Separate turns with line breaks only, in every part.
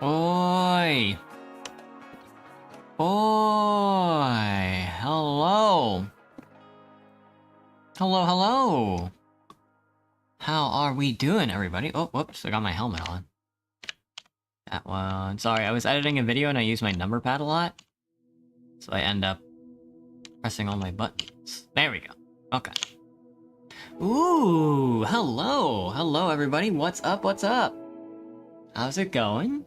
Oi! Oi! Hello! Hello, hello! How are we doing, everybody? Oh, whoops, I got my helmet on. That one. Sorry, I was editing a video and I use my number pad a lot. So I end up pressing all my buttons. There we go. Okay. Ooh, hello! Hello, everybody. What's up? What's up? How's it going?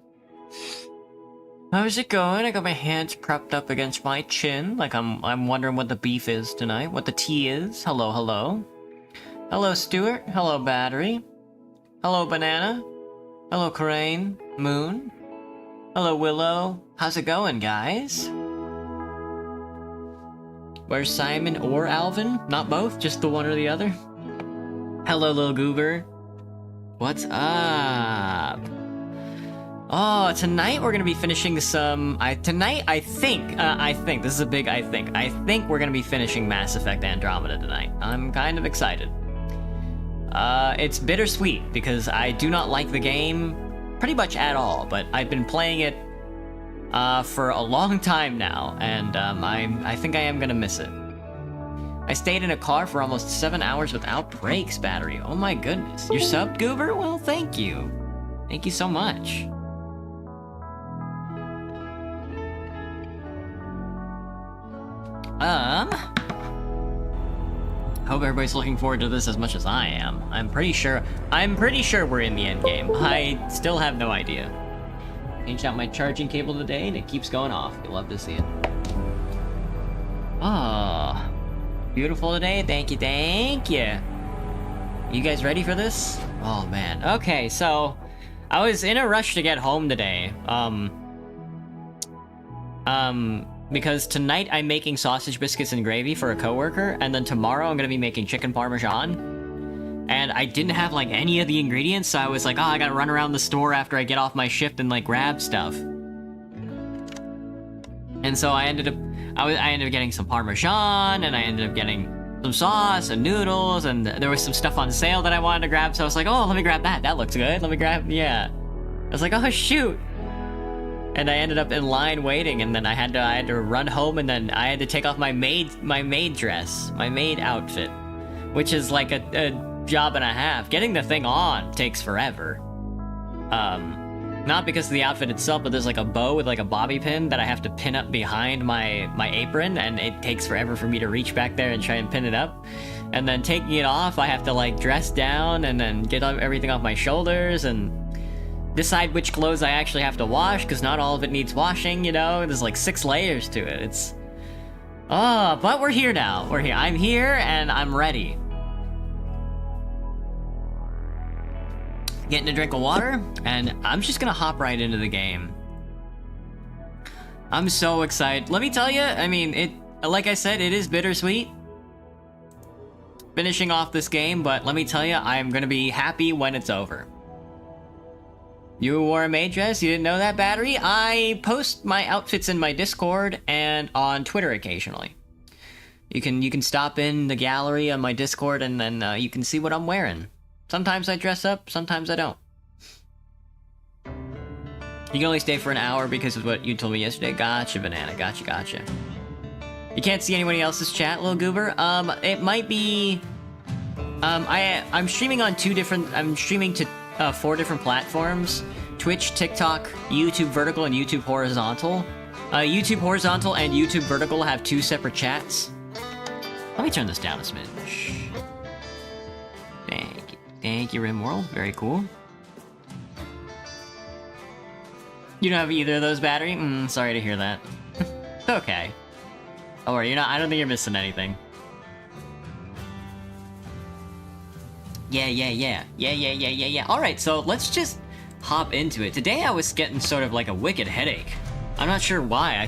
How's it going? I got my hands propped up against my chin, like I'm wondering what the beef is tonight, what the tea is. Hello, hello. Hello, Stuart. Hello, Battery. Hello, Banana. Hello, Crane. Moon. Hello, Willow. How's it going, guys? Where's Simon or Alvin? Not both, just the one or the other. Hello, little goober. What's up? Oh, tonight we're gonna be finishing some... Tonight, I think, this is a big I think we're gonna be finishing Mass Effect Andromeda tonight. I'm kind of excited. It's bittersweet, because I do not like the game pretty much at all, but I've been playing it, for a long time now, and, I think I am gonna miss it. I stayed in a car for almost 7 hours without brakes, Battery. Oh my goodness. You're subbed, Goober? Well, thank you. Thank you so much. Hope everybody's looking forward to this as much as I am. I'm pretty sure we're in the endgame. I still have no idea. Changed out my charging cable today, and it keeps going off. You'll love to see it. Ah, beautiful today. Thank you, thank you. You guys ready for this? Oh man. Okay, so I was in a rush to get home today. Because tonight I'm making sausage biscuits and gravy for a coworker, and then tomorrow I'm gonna be making chicken parmesan. And I didn't have like any of the ingredients, so I was like, oh, I gotta run around the store after I get off my shift and like grab stuff. And so I ended up getting some parmesan, and I ended up getting some sauce and noodles, and there was some stuff on sale that I wanted to grab, so I was like, oh, let me grab that. That looks good. Let me grab, yeah. I was like, oh shoot. And I ended up in line waiting, and then I had to run home, and then I had to take off my maid dress, my maid outfit, which is like a job and a half. Getting the thing on takes forever. Not because of the outfit itself, but there's like a bow with like a bobby pin that I have to pin up behind my apron, and it takes forever for me to reach back there and try and pin it up. And then taking it off, I have to like dress down and then get everything off my shoulders and decide which clothes I actually have to wash, because not all of it needs washing, you know? There's like 6 layers to it. It's... Oh, but we're here now. We're here. I'm here, and I'm ready. Getting a drink of water, and I'm just gonna hop right into the game. I'm so excited. Let me tell you, I mean, like I said, it is bittersweet finishing off this game, but let me tell you, I'm gonna be happy when it's over. You wore a maid dress? You didn't know that, Battery? I post my outfits in my Discord and on Twitter occasionally. You can stop in the gallery on my Discord, and then you can see what I'm wearing. Sometimes I dress up, sometimes I don't. You can only stay for an hour because of what you told me yesterday. Gotcha, Banana. Gotcha. You can't see anybody else's chat, little goober? It might be... I'm streaming on I'm streaming to 4 different platforms: Twitch, TikTok, YouTube Vertical, and YouTube Horizontal. YouTube Horizontal and YouTube Vertical have 2 separate chats. Let me turn this down a smidge. Thank you, Rimworld. Very cool. You don't have either of those, Battery? Sorry to hear that. It's okay. Don't worry, I don't think you're missing anything. Yeah. Alright, so let's just hop into it. Today I was getting sort of like a wicked headache. I'm not sure why.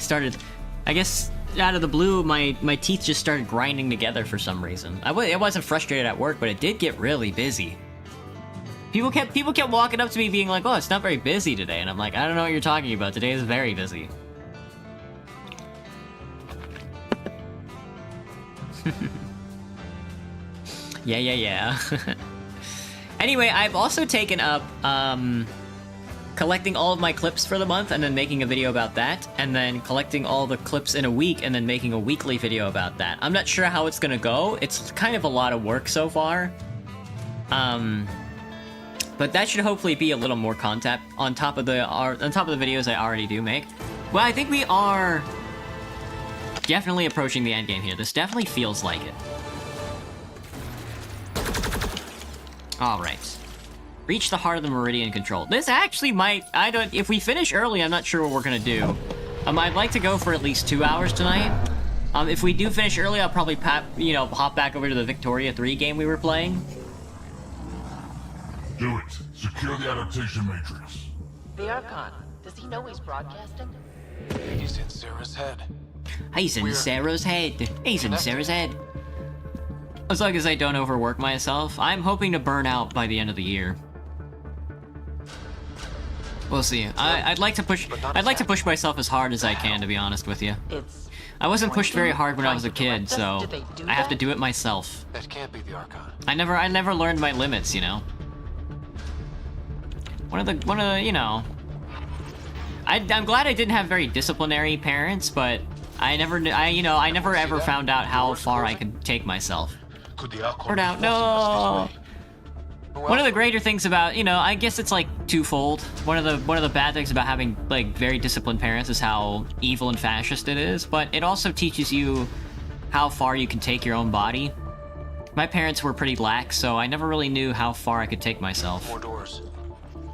I guess out of the blue, my teeth just started grinding together for some reason. I wasn't frustrated at work, but it did get really busy. People kept walking up to me being like, oh, it's not very busy today. And I'm like, I don't know what you're talking about. Today is very busy. Yeah. Anyway, I've also taken up collecting all of my clips for the month and then making a video about that, and then collecting all the clips in a week and then making a weekly video about that. I'm not sure how it's gonna go. It's kind of a lot of work so far. But that should hopefully be a little more content on top of the videos I already do make. Well, I think we are definitely approaching the endgame here. This definitely feels like it. Alright. Reach the heart of the Meridian Control. This actually might... if we finish early, I'm not sure what we're gonna do. I'd like to go for at least 2 hours tonight. If we do finish early, I'll probably hop back over to the Victoria 3 game we were playing.
Do it. Secure the adaptation matrix.
The Archon. Does he know he's broadcasting?
He's in Sarah's head.
He's in Sarah's head. He's in Sarah's head. As long as I don't overwork myself, I'm hoping to burn out by the end of the year. We'll see. I'd like to push myself as hard as I can, to be honest with you. I wasn't pushed very hard when I was a kid, so I have to do it myself.
That can't be the Archon.
I never learned my limits, you know. One of the, you know. I'm glad I didn't have very disciplinary parents, but I never ever found out how far I could take myself.
Could the Archon
Burn out, no. One of the greater things about, I guess it's like twofold. One of the bad things about having like very disciplined parents is how evil and fascist it is, but it also teaches you how far you can take your own body. My parents were pretty lax, so I never really knew how far I could take myself.
More doors.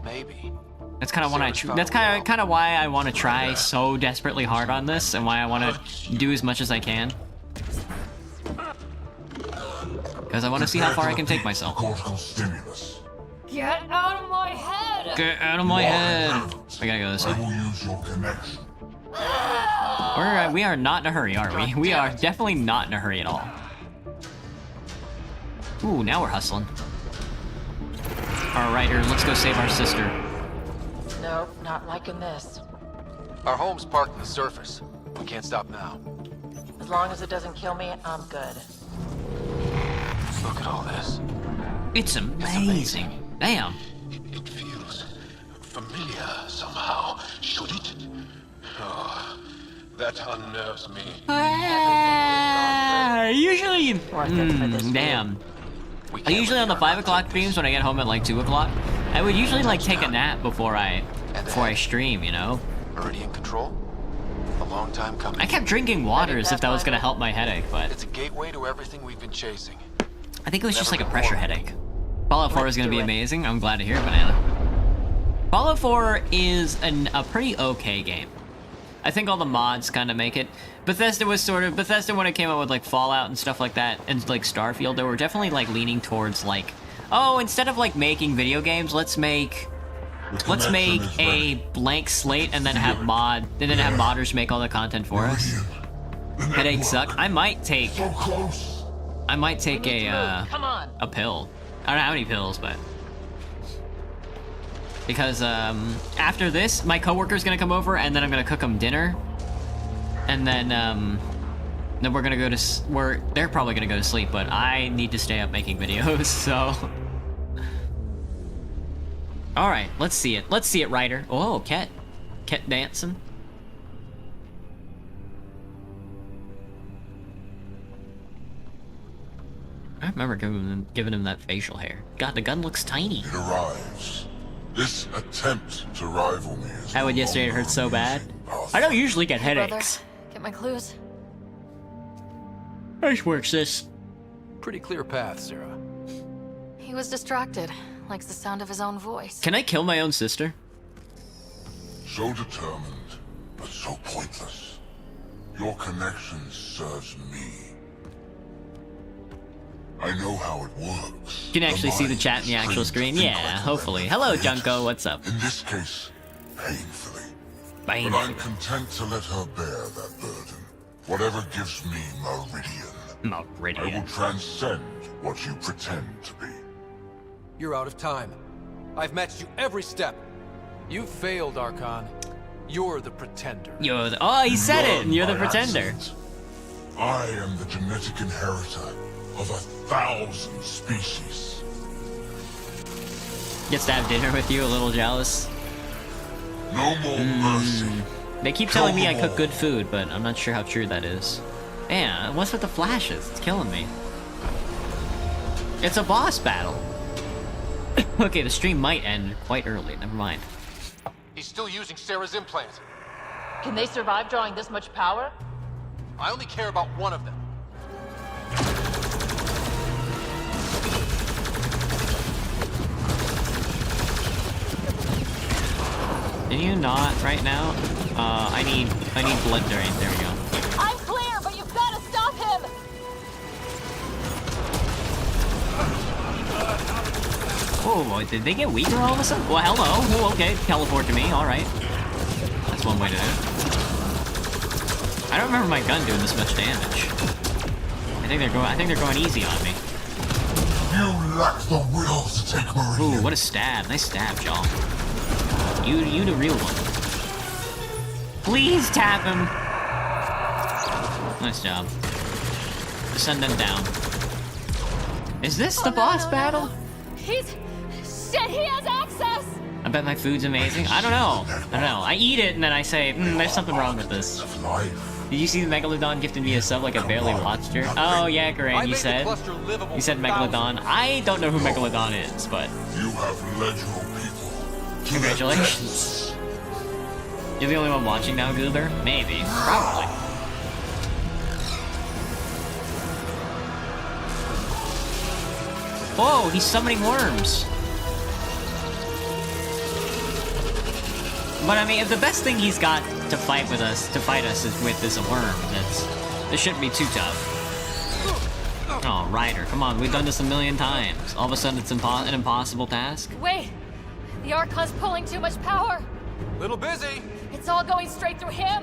Maybe.
That's kind of what that's kind of why I want to try so desperately hard on this, and why I want to do as much as I can. Because I want to see how far I can take myself.
Cortical stimulus.
Get out of my head!
Get out of my head! I gotta go this
I
way.
will use your connection.
We are not in a hurry, are we? We are definitely not in a hurry at all. Ooh, now we're hustling. Alright, let's go save our sister.
Nope, not liking this.
Our home's parked on the surface. We can't stop now.
As long as it doesn't kill me, I'm good.
Look at all this.
It's amazing. Damn.
It feels familiar somehow. Should it? Oh, that unnerves me.
Usually,
Worth it for this
damn.
We
I
can't
usually
let
on the
the
5
Archon
o'clock
take
streams
this.
when I get home at like 2 o'clock, I would usually like take a nap before I stream, you know?
Already in control? A long time coming.
I kept drinking water as if that was gonna help my headache, but
It's a gateway to everything we've been chasing.
I think it was just like
Never
a
been
pressure
more.
headache. Fallout 4 is gonna be
do it.
amazing. I'm glad to hear it, Banana. Fallout 4 is a pretty okay game. I think all the mods kind of make it. Bethesda when it came out with like Fallout and stuff like that, and like Starfield, they were definitely like leaning towards like, oh, instead of like making video games, let's make a blank slate and then have modders make all the content for us. Headaches suck. I might take
So close.
Come on.
a pill. I don't know how many pills, but because after this, my coworker's gonna come over, and then I'm gonna cook them dinner, and then we're gonna go to they're probably gonna go to sleep, but I need to stay up making videos. So, all right, let's see it. Let's see it, Ryder. Oh, Ket dancing. I remember giving him that facial hair. God, the gun looks tiny.
It arrives. This attempt to rival me is
How would
no
yesterday
longer
hurt so bad?
amusing.
I don't usually get
Brother,
headaches.
get my clues?
Nice work, sis.
Pretty clear path, Sarah.
He was distracted. Likes the sound of his own voice.
Can I kill my own sister?
So determined, but so pointless. Your connection serves me. I know how it works.
You can actually see the chat in the actual screen. Yeah, hopefully. Hello, Junko. What's up?
In this case, painfully.
Bye.
But I'm content to let her bear that burden. Whatever gives me Meridian. I will
Meridian.
transcend what you pretend to be.
You're out of time. I've matched you every step. You failed, Archon. You're the pretender.
You're the... Oh, he said it! And you're the
By
pretender.
accident. I am the genetic inheritor of 1,000 species.
Gets to have dinner with you, a little jealous.
No more mercy.
They keep telling me I cook good food, but I'm not sure how true that is. Man, what's with the flashes? It's killing me. It's a boss battle. Okay, the stream might end quite early. Never mind.
He's still using Sarah's implant.
Can they survive drawing this much power?
I only care about one of them.
Can you not right now? I need blood drain. There we go.
I'm clear, but you've got to stop him!
Oh, did they get weaker all of a sudden? Well, hello. Oh, okay. Teleport to me. All right. That's one way to do it. I don't remember my gun doing this much damage. I think they're going easy on me.
You lack the will to take Meridian.
Ooh, what a stab. Nice stab, y'all. You the real one. Please tap him. Nice job. Send them down. Is this the boss battle?
He's... Shit, he has access!
I bet my food's amazing. I don't know. I eat it and then I say, there's something wrong with this.
Of life.
Did you see the Megalodon gifted me a sub like I barely watched her? Oh yeah, Garen, you said. You said Megalodon. I don't know who Megalodon is, but
You have led your people to
congratulations.
their destiny.
You're the only one watching now, Goober? Maybe. Probably. Whoa, he's summoning worms. But I mean, if the best thing he's got to fight us is a worm, this shouldn't be too tough. Oh, Ryder, come on, we've done this a million times. All of a sudden it's an impossible task?
Wait! The Archon's pulling too much power!
Little busy.
It's all going straight through him!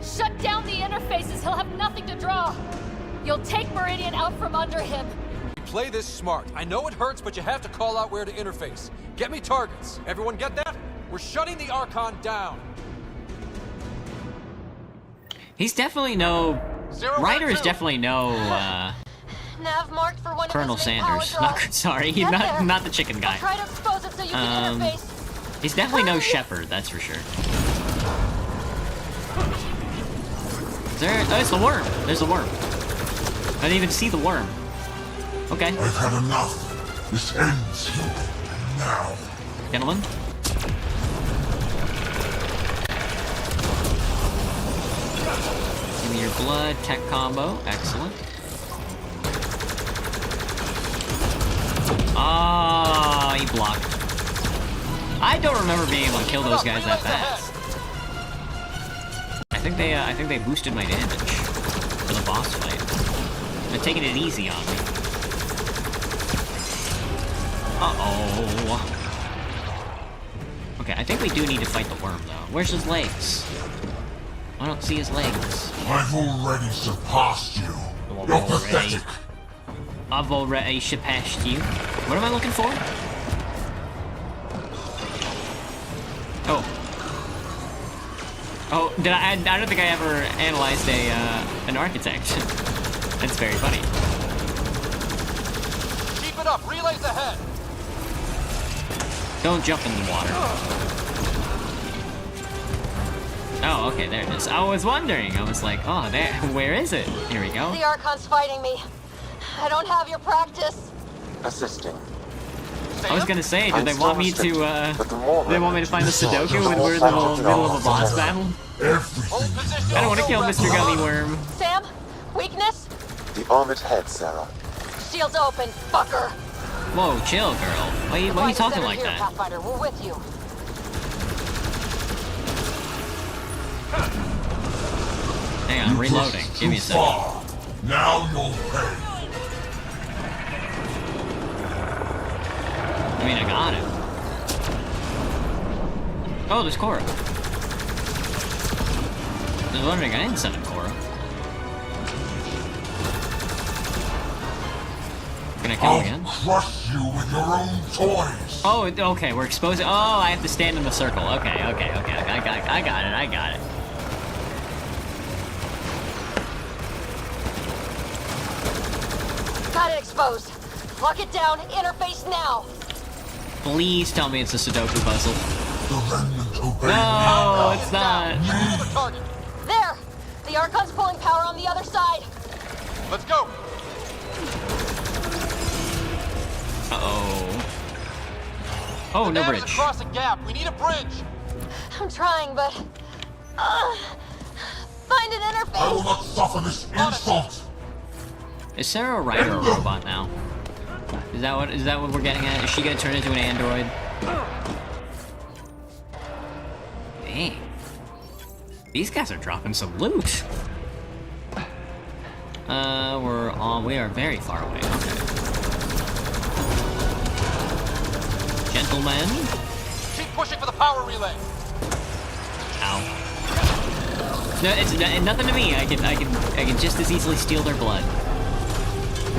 Shut down the interfaces, he'll have nothing to draw! You'll take Meridian out from under him!
Play this smart. I know it hurts, but you have to call out where to interface. Get me targets. Everyone get that? We're shutting the Archon down.
He's definitely no... Ryder is definitely no,
Nav marked for one
Colonel
of his main
Sanders.
power draws.
Not, sorry,
Get
not,
there.
not the chicken guy.
Try to expose it so you can interface.
He's definitely no Shepherd, that's for sure. Is there... Oh, it's the worm. There's the worm. I didn't even see the worm. Okay.
I've had enough. This ends here. Now.
Gentlemen. Give me your blood tech combo. Excellent. Ah, he blocked. I don't remember being able to kill those guys that fast. I think they boosted my damage for the boss fight. They're taking it easy on me. Uh-oh. Okay, I think we do need to fight the worm, though. Where's his legs? I don't see his legs.
I've already surpassed you. You're pathetic.
I've already surpassed you. What am I looking for? Oh. Oh, did I don't think I ever analyzed an architect. That's very funny.
Keep it up. Relays ahead.
Don't jump in the water. Oh, okay, there it is. I was wondering. I was like, oh, there. Where is it? Here we go.
The Archon's fighting me. I don't have your practice.
Assisting.
I was gonna say, do
I'm
they
still
want me to,
restricted, but the more
do they want me to find the Sudoku when we're in the middle of a boss battle?
Everything.
I don't want to kill Mr. Gummy Worm.
Sam? Weakness?
The armored head, Sarah.
Shields open, fucker!
Whoa, chill, girl. Why are you talking like that?
Pathfinder, we're with you.
Hang on, reloading. Give me a second.
Far. Now you'll pay.
I mean, I got it. Oh, there's Cora. I was wondering, I didn't send him Cora. Can I kill him again?
Crush you with your own toys.
Oh, okay, we're exposing. Oh, I have to stand in the circle. Okay. I got it.
Got it exposed. Lock it down, interface now.
Please tell me it's a Sudoku puzzle.
The remnant obey
No, it's not.
Pull the target.
There! The Archon's pulling power on the other side.
Let's go.
Uh-oh. Oh, no
Nav is
bridge.
across a gap. We need a bridge.
I'm trying, but... find an
I will
interface!
not suffer this insult.
Is Sarah a Ryder or a robot now? Is that what we're getting at? Is she gonna turn into an android? Dang. These guys are dropping some loot. We are very far away. Okay. Gentlemen.
Keep pushing for the power relay.
Ow. No, it's nothing to me. I can just as easily steal their blood.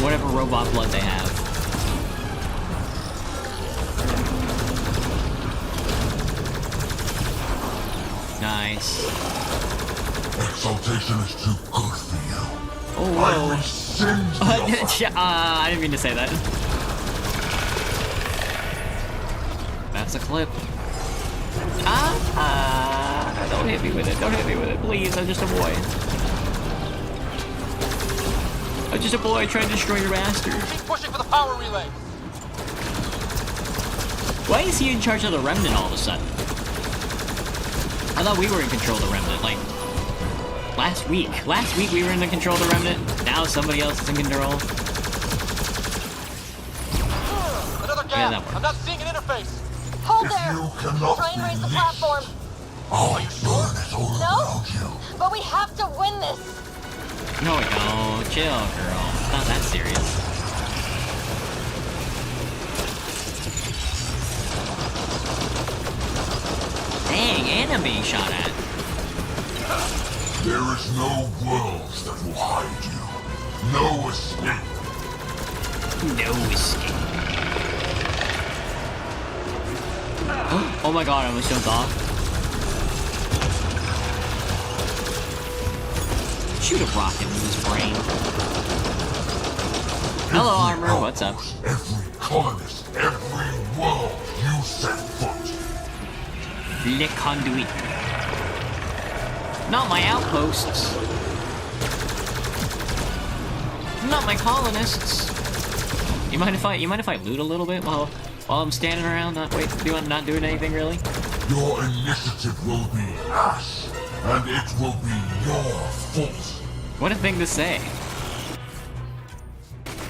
Whatever robot blood they have. Nice.
Exaltation is too good for you.
Oh,
I
whoa.
rescind the offer.
I didn't mean to say that. That's a clip. Don't hit me with it. Don't hit me with it. Please, I'm just a boy. I'm just a boy trying to destroy your master.
Keep pushing for the power relay.
Why is he in charge of the Remnant all of a sudden? I thought we were in control of the Remnant, like, last week. Last week we were in the control of the Remnant. Now somebody else is in control.
Another
Yeah,
gap.
that works.
I'm not seeing an interface.
Hold
If
there!
you cannot
Try and raise the
release-
platform.
I'll burn it all around you.
But we have to win this.
No, we don't. Chill, girl. It's not that serious. Dang, and I'm being shot at.
There is no world that will hide you. No escape.
No escape. Oh my god, I almost jumped off. Shoot a rocket in his brain. Hello, Armor. What's up?
Every colonist, every world you set foot.
Le conduit. Not my outposts. Not my colonists. You mind if I loot a little bit while I'm standing around not doing anything really?
Your initiative will be ash, and it will be your fault.
What a thing to say.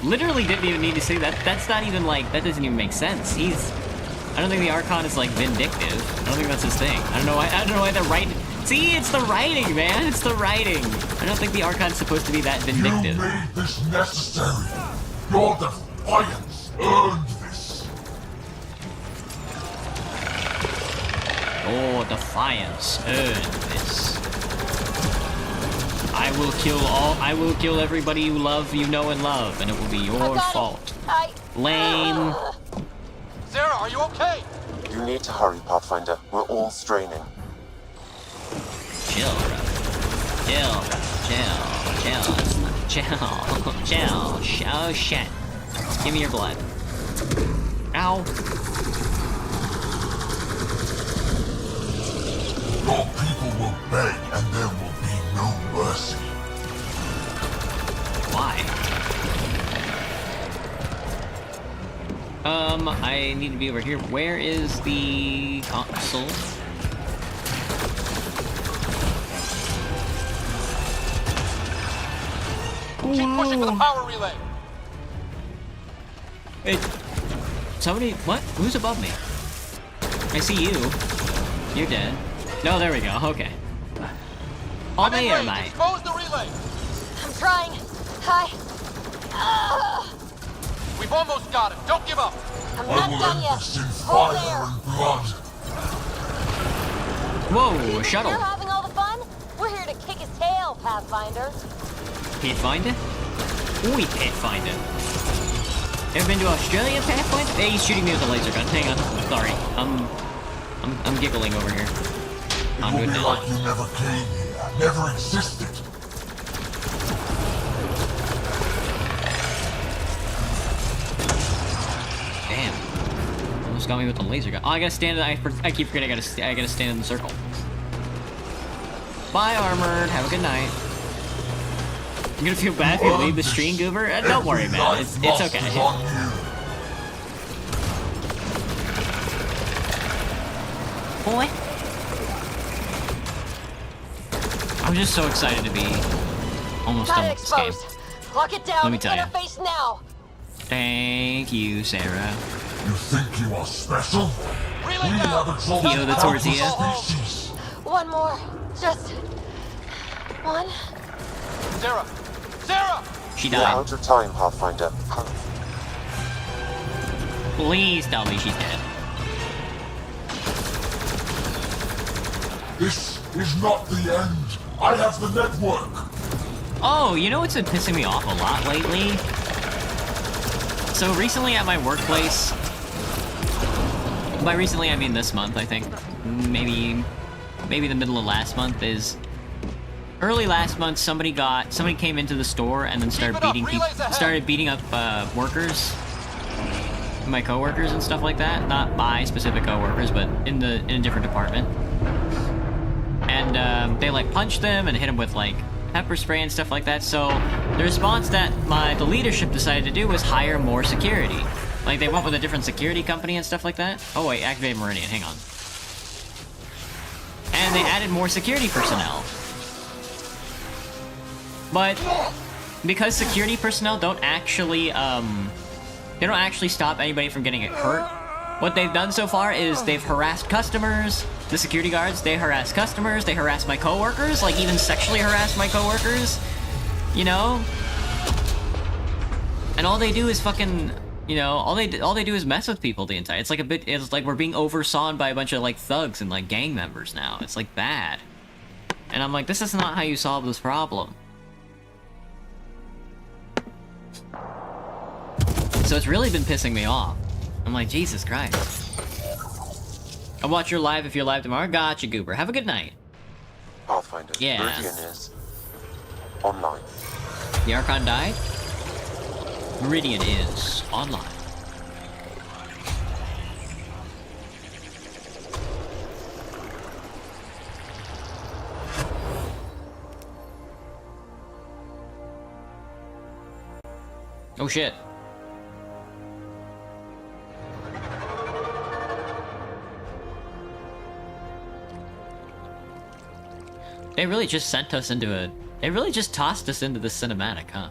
Literally didn't even need to say that. That's not even like, that doesn't even make sense. I don't think the Archon is like vindictive. I don't think that's his thing. I don't know why the writing. See, it's the writing, man. It's the writing. I don't think the Archon's supposed to be that vindictive.
You made this necessary. Your defiance earned this.
Oh, defiance earned this. I will kill everybody you love, you know and love, and it will be your fault. Lame.
Sarah, are you okay?
You need to hurry, Pathfinder. We're all straining.
Chill, bro. Chill, bro. Chill. Oh, shit. Give me your blood. Ow.
Your people will beg, and there will be no mercy.
Why? I need to be over here. Where is the console?
Keep pushing for the power relay.
Hey, somebody, what? Who's above me? I see you. You're dead. No, there we go. Okay. On the air, mate.
Expose the relay.
I'm trying.
We've almost got it. Don't give up.
I'm
I
not
will
done
end
yet.
this in
Hold
fire
there.
and blood.
Whoa, shuttle.
You're having all the fun? We're here to kick his tail, Pathfinder.
Pathfinder? Oi, Pathfinder. Ever been to Australia, Pathfinder? Hey, he's shooting me with a laser gun. Hang on. Sorry. I'm giggling over here.
It
I'm
will
good
be
now.
like you never came here, never existed.
Damn. Almost got me with the laser gun. Oh, I gotta stand. I keep forgetting. I gotta stand in the circle. Bye, Armored. Have a good night. I'm gonna feel bad if you leave the stream, Goober. Don't worry, man. It's okay. Boy. I'm just so excited to be almost
Got
done
it
with this game.
exposed. Lock it down.
Let me tell ya.
Interface now.
Thank you, Sarah.
You think you are special?
Relay
We
down.
have exalted
Yo, the tortilla.
our species.
One more. Just one.
Sarah. Sarah.
She
You're
died.
out of time, Pathfinder. Hurry.
Please tell me she's dead.
This is not the end. I have the network.
Oh, you know what's been pissing me off a lot lately? So recently at my workplace, by recently I mean this month, I think, maybe the middle of last month is, early last month somebody came into the store and then started beating up workers, my coworkers and stuff like that. Not my specific coworkers, but in a different department. And they like punched them and hit them with like pepper spray and stuff like that. So the response that the leadership decided to do was hire more security. Like they went with a different security company and stuff like that. Oh wait, activate Meridian, hang on. And they added more security personnel. But because security personnel don't actually stop anybody from getting hurt, What they've done so far is they've harassed customers. The security guards, they harass customers. They harass my coworkers, like even sexually harass my coworkers. You know? And all they do is fucking, you know, all they do is mess with people the entire. It's like we're being oversawn by a bunch of like thugs and like gang members now. It's like bad. And I'm like, this is not how you solve this problem. So it's really been pissing me off. I'm like, Jesus Christ. I'll watch your live if you're live tomorrow. Gotcha, Goober. Have a good night.
Pathfinder.
Yeah.
Meridian is online.
The Archon died? Meridian is online. Oh shit. They really just sent us into a... They really just tossed us into the cinematic, huh?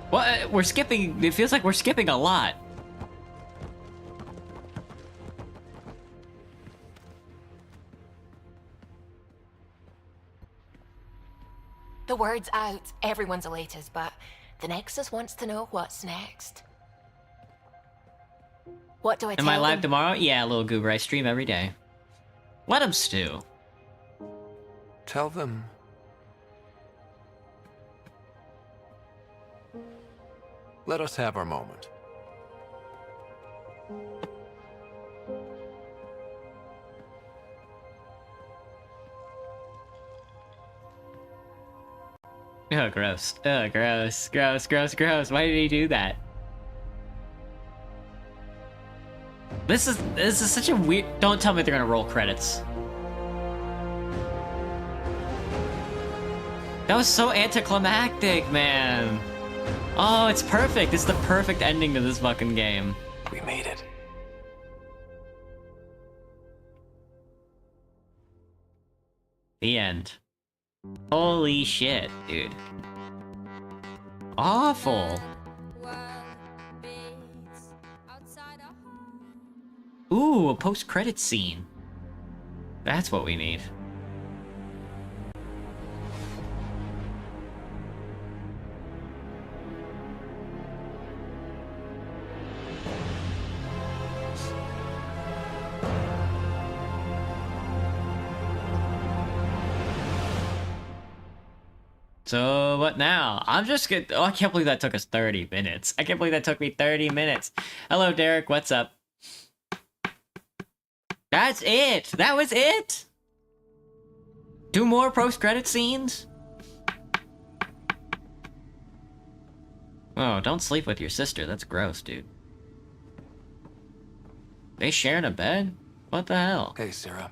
What? We're skipping... It feels like we're skipping a lot.
The word's out, everyone's elated, but the Nexus wants to know what's next. What do I tell
Am I live
them?
tomorrow? Yeah, little goober. I stream every day. Let him stew.
Tell them... Let us have our moment.
Oh, gross. Oh, gross. Gross, gross, gross. Why did he do that? This is such a weird... Don't tell me they're gonna roll credits. That was so anticlimactic, man. Oh, it's perfect. It's the perfect ending to this fucking game.
We made it.
The end. Holy shit, dude. Awful. Ooh, a post-credit scene. That's what we need. So, what now? I'm just gonna... Oh, I can't believe that took us 30 minutes. I can't believe that took me 30 minutes. Hello, Derek. What's up? That's it! That was it! 2 more post-credit scenes? Oh, don't sleep with your sister. That's gross, dude. They sharing a bed? What the hell?
Hey, Sarah.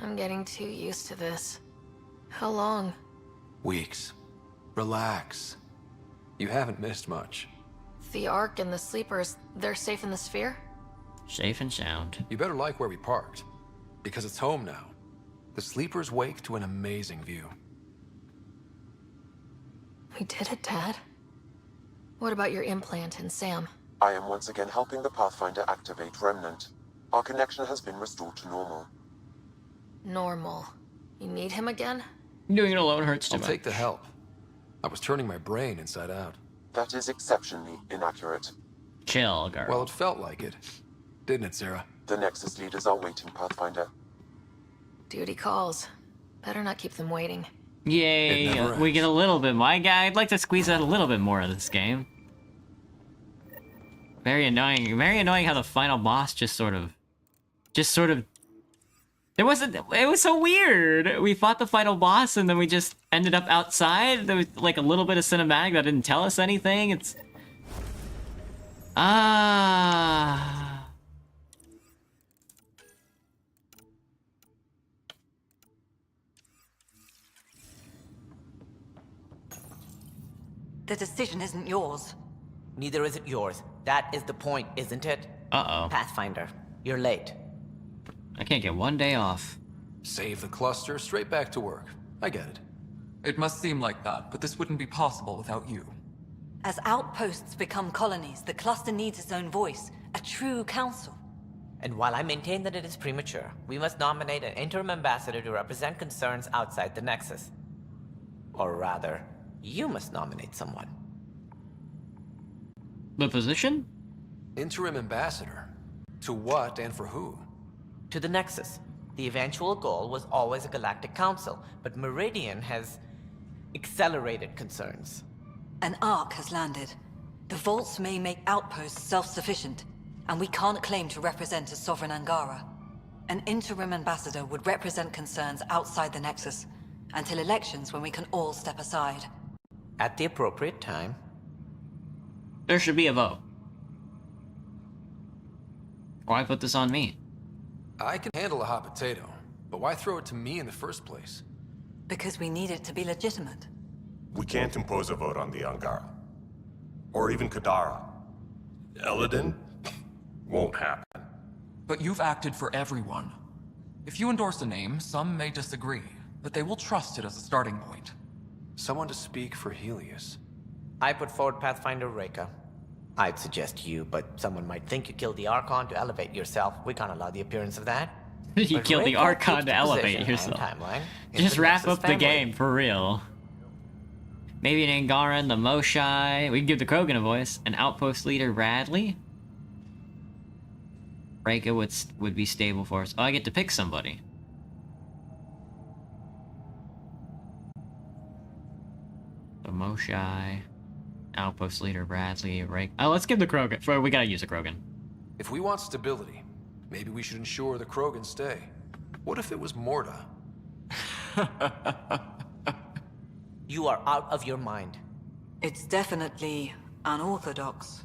I'm getting too used to this. How long?
Weeks. Relax. You haven't missed much.
The Ark and the Sleepers, they're safe in the sphere?
Safe and sound.
You better like where we parked, because it's home now. The Sleepers wake to an amazing view.
We did it, Dad. What about your implant and Sam?
I am once again helping the Pathfinder activate Remnant. Our connection has been restored to normal.
Normal. You need him again?
Doing it alone hurts too
I'll
much.
take the help. I was turning my brain inside out.
That is exceptionally inaccurate.
Chill, girl.
Well, it felt like it. Didn't it, Sarah?
The Nexus leaders are waiting, Pathfinder.
Duty calls. Better not keep them waiting.
Yay,
It never
we get a
ends.
little bit more. I'd like to squeeze out a little bit more of this game. Very annoying how the final boss just sort of... It was so weird. We fought the final boss and then we just ended up outside. There was like a little bit of cinematic that didn't tell us anything. It's... Ah...
The decision isn't yours.
Neither is it yours. That is the point, isn't it?
Uh-oh.
Pathfinder, you're late.
I can't get one day off.
Save the cluster, straight back to work. I get it.
It must seem like that, but this wouldn't be possible without you.
As outposts become colonies, the cluster needs its own voice, a true council.
And while I maintain that it is premature, we must nominate an interim ambassador to represent concerns outside the Nexus. Or rather, you must nominate someone.
The position?
Interim ambassador? To what and for who?
To the Nexus. The eventual goal was always a galactic council, but Meridian has accelerated concerns.
An ark has landed. The vaults may make outposts self-sufficient, and we can't claim to represent a sovereign Angara. An interim ambassador would represent concerns outside the Nexus, until elections when we can all step aside.
At the appropriate time.
There should be a vote. Why put this on me?
I can handle a hot potato, but why throw it to me in the first place?
Because we need it to be legitimate.
We can't impose a vote on the Angara. Or even Kadara. Eladin? Won't happen.
But you've acted for everyone. If you endorse a name, some may disagree, but they will trust it as a starting point.
Someone to speak for Helios.
I put forward Pathfinder Reka. I'd suggest you, but someone might think you killed the Archon to elevate yourself. We can't allow the appearance of that.
You
But
killed the
Reka
Archon
keeps
to
the
elevate
position
yourself.
and timeline in
Just
the
wrap
Nexus
up the
family.
game, for real. Maybe an Angara and the Moshai. We can give the Krogan a voice. An outpost leader, Radley. Reka would be stable for us. Oh, I get to pick somebody. The Moshai. Outpost leader, Radley, Reka. Oh, let's give the Krogan. We gotta use a Krogan.
If we want stability, maybe we should ensure the Krogan stay. What if it was Morda?
You are out of your mind.
It's definitely unorthodox.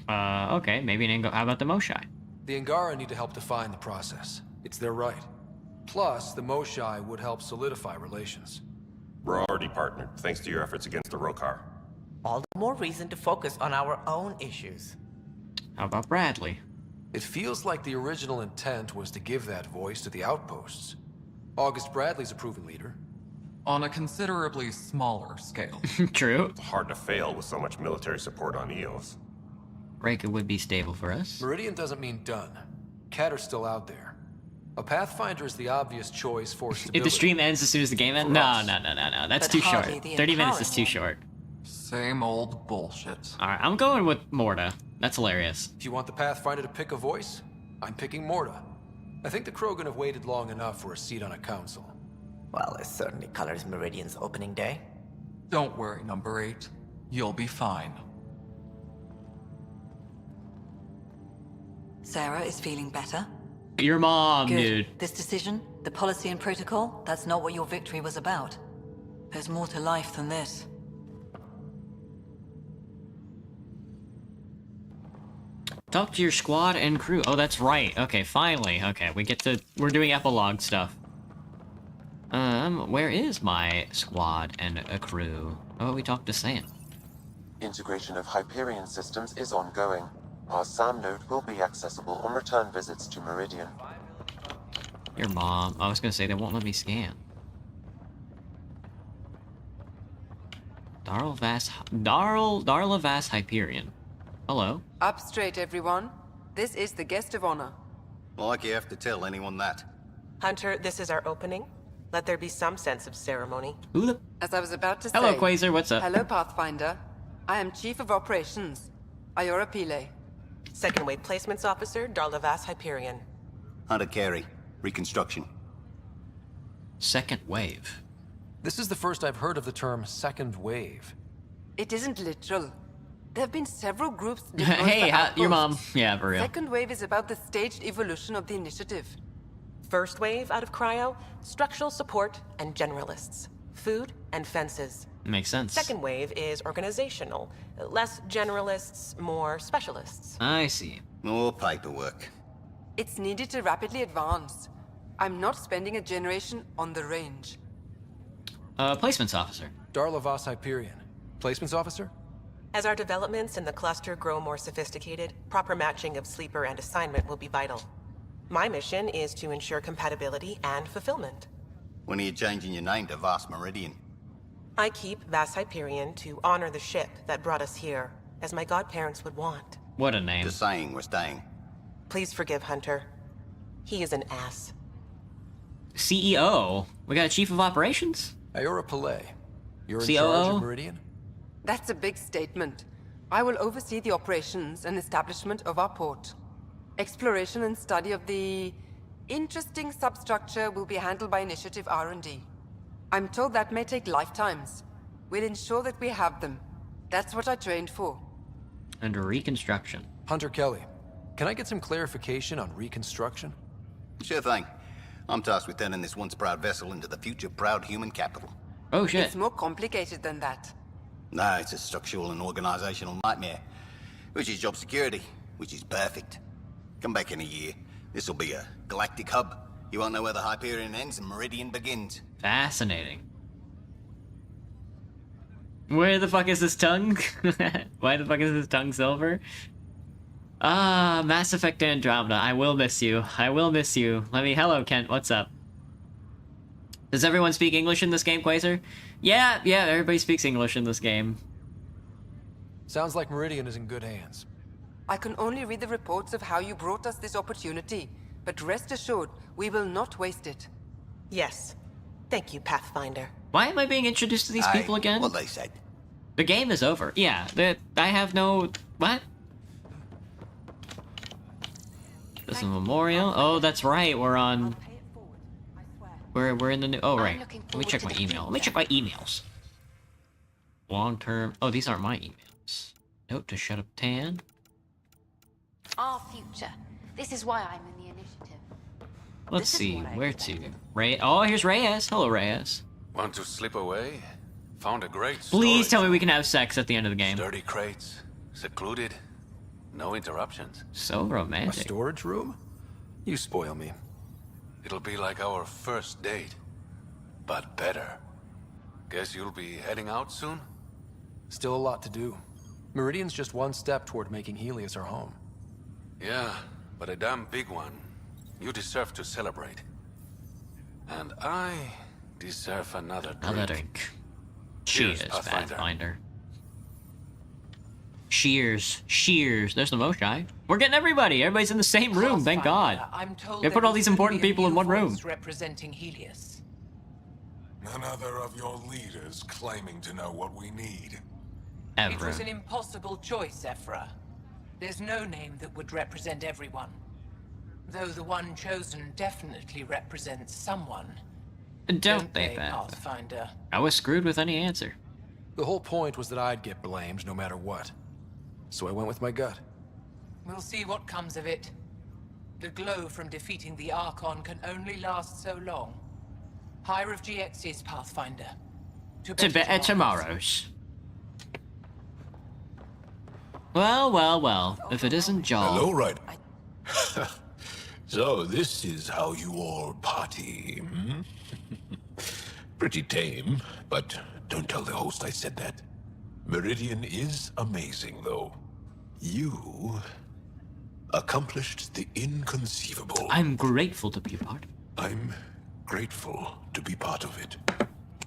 Okay, maybe an How about the Moshai?
The Angara need to help define the process. It's their right. Plus, the Moshai would help solidify relations.
We're already partnered, thanks to your efforts against the Rokar.
All the more reason to focus on our own issues.
How about Bradley?
It feels like the original intent was to give that voice to the outposts. August Bradley's a proven leader.
On a considerably smaller scale.
True.
It's hard to fail with so much military support on Eos.
Reka would be stable for us.
Meridian doesn't mean done. Catter's still out there. A Pathfinder is the obvious choice for stability.
If the stream ends as soon as the game ends?
For
No.
us.
That's
But
too short.
hardly the
30 minutes is too
empowering
short.
Same old bullshit.
Alright, I'm going with Morda. That's hilarious.
If you want the Pathfinder to pick a voice, I'm picking Morda. I think the Krogan have waited long enough for a seat on a council.
Well, it certainly colors Meridian's opening day.
Don't worry, number 8. You'll be fine.
Sarah is feeling better.
Your mom,
Good.
dude.
This decision, the policy and protocol, that's not what your victory was about. There's more to life than this.
Talk to your squad and crew. Oh, that's right. Okay, finally. Okay, we're doing epilogue stuff. Where is my squad and a crew? Oh, we talked to Sam.
Integration of Hyperion systems is ongoing. Our SAM node will be accessible on return visits to Meridian.
Your mom. I was gonna say they won't let me scan. Darlavas Hyperion. Hello.
Up straight, everyone. This is the guest of honor.
Like you have to tell anyone that.
Hunter, this is our opening. Let there be some sense of ceremony.
Who the?
As I was about to say...
Hello, Quasar, what's up?
Hello, Pathfinder. I am Chief of Operations, Ayora Pile.
Second Wave Placements Officer, Darlavas Hyperion.
Hunter Carey, Reconstruction.
Second Wave.
This is the first I've heard of the term second wave.
It isn't literal. There have been several groups...
Hey, your mom. Yeah, for real.
Second Wave is about the staged evolution of the initiative.
First Wave out of Cryo, structural support and generalists. Food and fences.
Makes sense.
Second Wave is organizational. Less generalists, more specialists.
I see.
More paperwork.
It's needed to rapidly advance. I'm not spending a generation on the range.
Placements officer.
Darlavas Hyperion. Placements officer?
As our developments in the cluster grow more sophisticated, proper matching of sleeper and assignment will be vital. My mission is to ensure compatibility and fulfillment.
When are you changing your name to Vast Meridian?
I keep Vast Hyperion to honor the ship that brought us here, as my godparents would want.
What a name.
Just saying, we're staying.
Please forgive Hunter. He is an ass.
CEO? We got a chief of operations?
Iora Pillay. You're in
COO?
charge of Meridian?
That's a big statement. I will oversee the operations and establishment of our port. Exploration and study of the interesting substructure will be handled by Initiative R&D. I'm told that may take lifetimes. We'll ensure that we have them. That's what I trained for.
And reconstruction.
Hunter Kelly, can I get some clarification on reconstruction?
Sure thing. I'm tasked with turning this once proud vessel into the future proud human capital.
Oh shit.
It's more complicated than that.
No, it's a structural and organizational nightmare. Which is job security, which is perfect. Come back in a year. This'll be a galactic hub. You won't know where the Hyperion ends and Meridian begins.
Fascinating. Where the fuck is his tongue? Why the fuck is his tongue silver? Ah, Mass Effect Andromeda. I will miss you. I will miss you. Hello, Kent. What's up? Does everyone speak English in this game, Quasar? Yeah, everybody speaks English in this game.
Sounds like Meridian is in good hands.
I can only read the reports of how you brought us this opportunity, but rest assured, we will not waste it.
Yes. Thank you, Pathfinder.
Why am I being introduced to these people again?
What they said.
The game is over. Yeah, I have no... What? This is a memorial? Oh, that's right, we're on... We're in the new... Oh, right. Let me check my email. Let me check my emails. Long-term... Oh, these aren't my emails. Note to shut up Tan.
Our future. This is why I'm in the initiative.
Let's see, where to? Ray... Oh, here's Reyes. Hello, Reyes.
Want to slip away? Found a great
Please tell me we can have sex at the end of the game.
Sturdy crates, secluded, no interruptions.
So romantic.
A storage room? You spoil me.
It'll be like our first date, but better. Guess you'll be heading out soon?
Still a lot to do. Meridian's just one step toward making Helios our home.
Yeah, but a damn big one. You deserve to celebrate. And I deserve another drink.
Another drink. Cheers, Pathfinder. Cheers. Cheers. There's the Moshai. We're getting everybody. Everybody's in the same room, thank God.
I'm told
They put all these important people in one room.
Representing Helios.
None other of your leaders claiming to know what we need.
It was an impossible choice, Ephra. There's no name that would represent everyone. Though the one chosen definitely represents someone.
Don't they,
Pathfinder?
I was screwed with any answer.
The whole point was that I'd get blamed no matter what. So I went with my gut.
We'll see what comes of it. The glow from defeating the Archon can only last so long. Higher of GX's, Pathfinder.
To better tomorrows. Well. If it isn't Jaw.
Hello, right. So this is how you all party, hmm? Pretty tame, but don't tell the host I said that. Meridian is amazing, though. You accomplished the inconceivable.
I'm grateful to be a part of it.
I'm grateful to be part of it.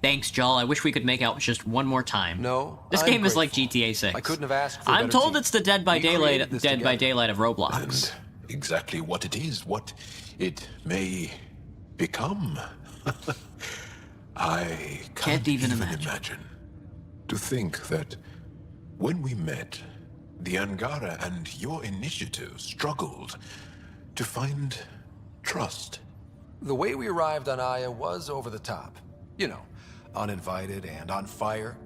Thanks, Jaw. I wish we could make out just one more time.
No,
this
I'm
game is like
grateful.
GTA 6.
I couldn't have asked for a
I'm
better
told
team.
it's the Dead by
We
Daylight
created this together.
of Roblox.
And exactly what it is, what it may become. I can't even imagine. To think that when we met, the Angara and your initiative struggled to find trust.
The way we arrived on Aya was over the top. You know, uninvited and on fire.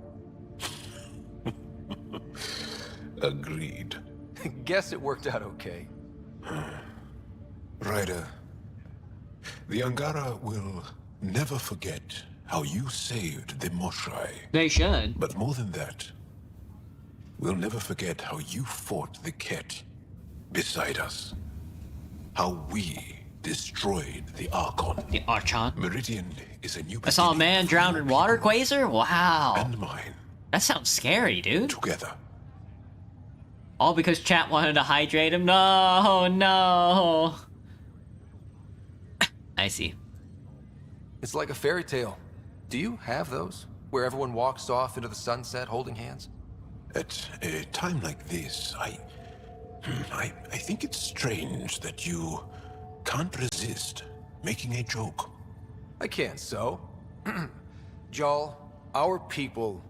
Agreed.
Guess it worked out okay.
Ryder, the Angara will never forget how you saved the Moshai.
They should.
But more than that, we'll never forget how you fought the Ket beside us. How we destroyed the Archon.
The Archon?
Meridian is a new
I saw a man drowned in water, Quasar? Wow.
And mine.
That sounds scary, dude.
Together.
All because chat wanted to hydrate him? No, no. I see.
It's like a fairy tale. Do you have those? Where everyone walks off into the sunset holding hands?
At a time like this, I think it's strange that you can't resist making a joke.
I can't, so. Jarl, our people...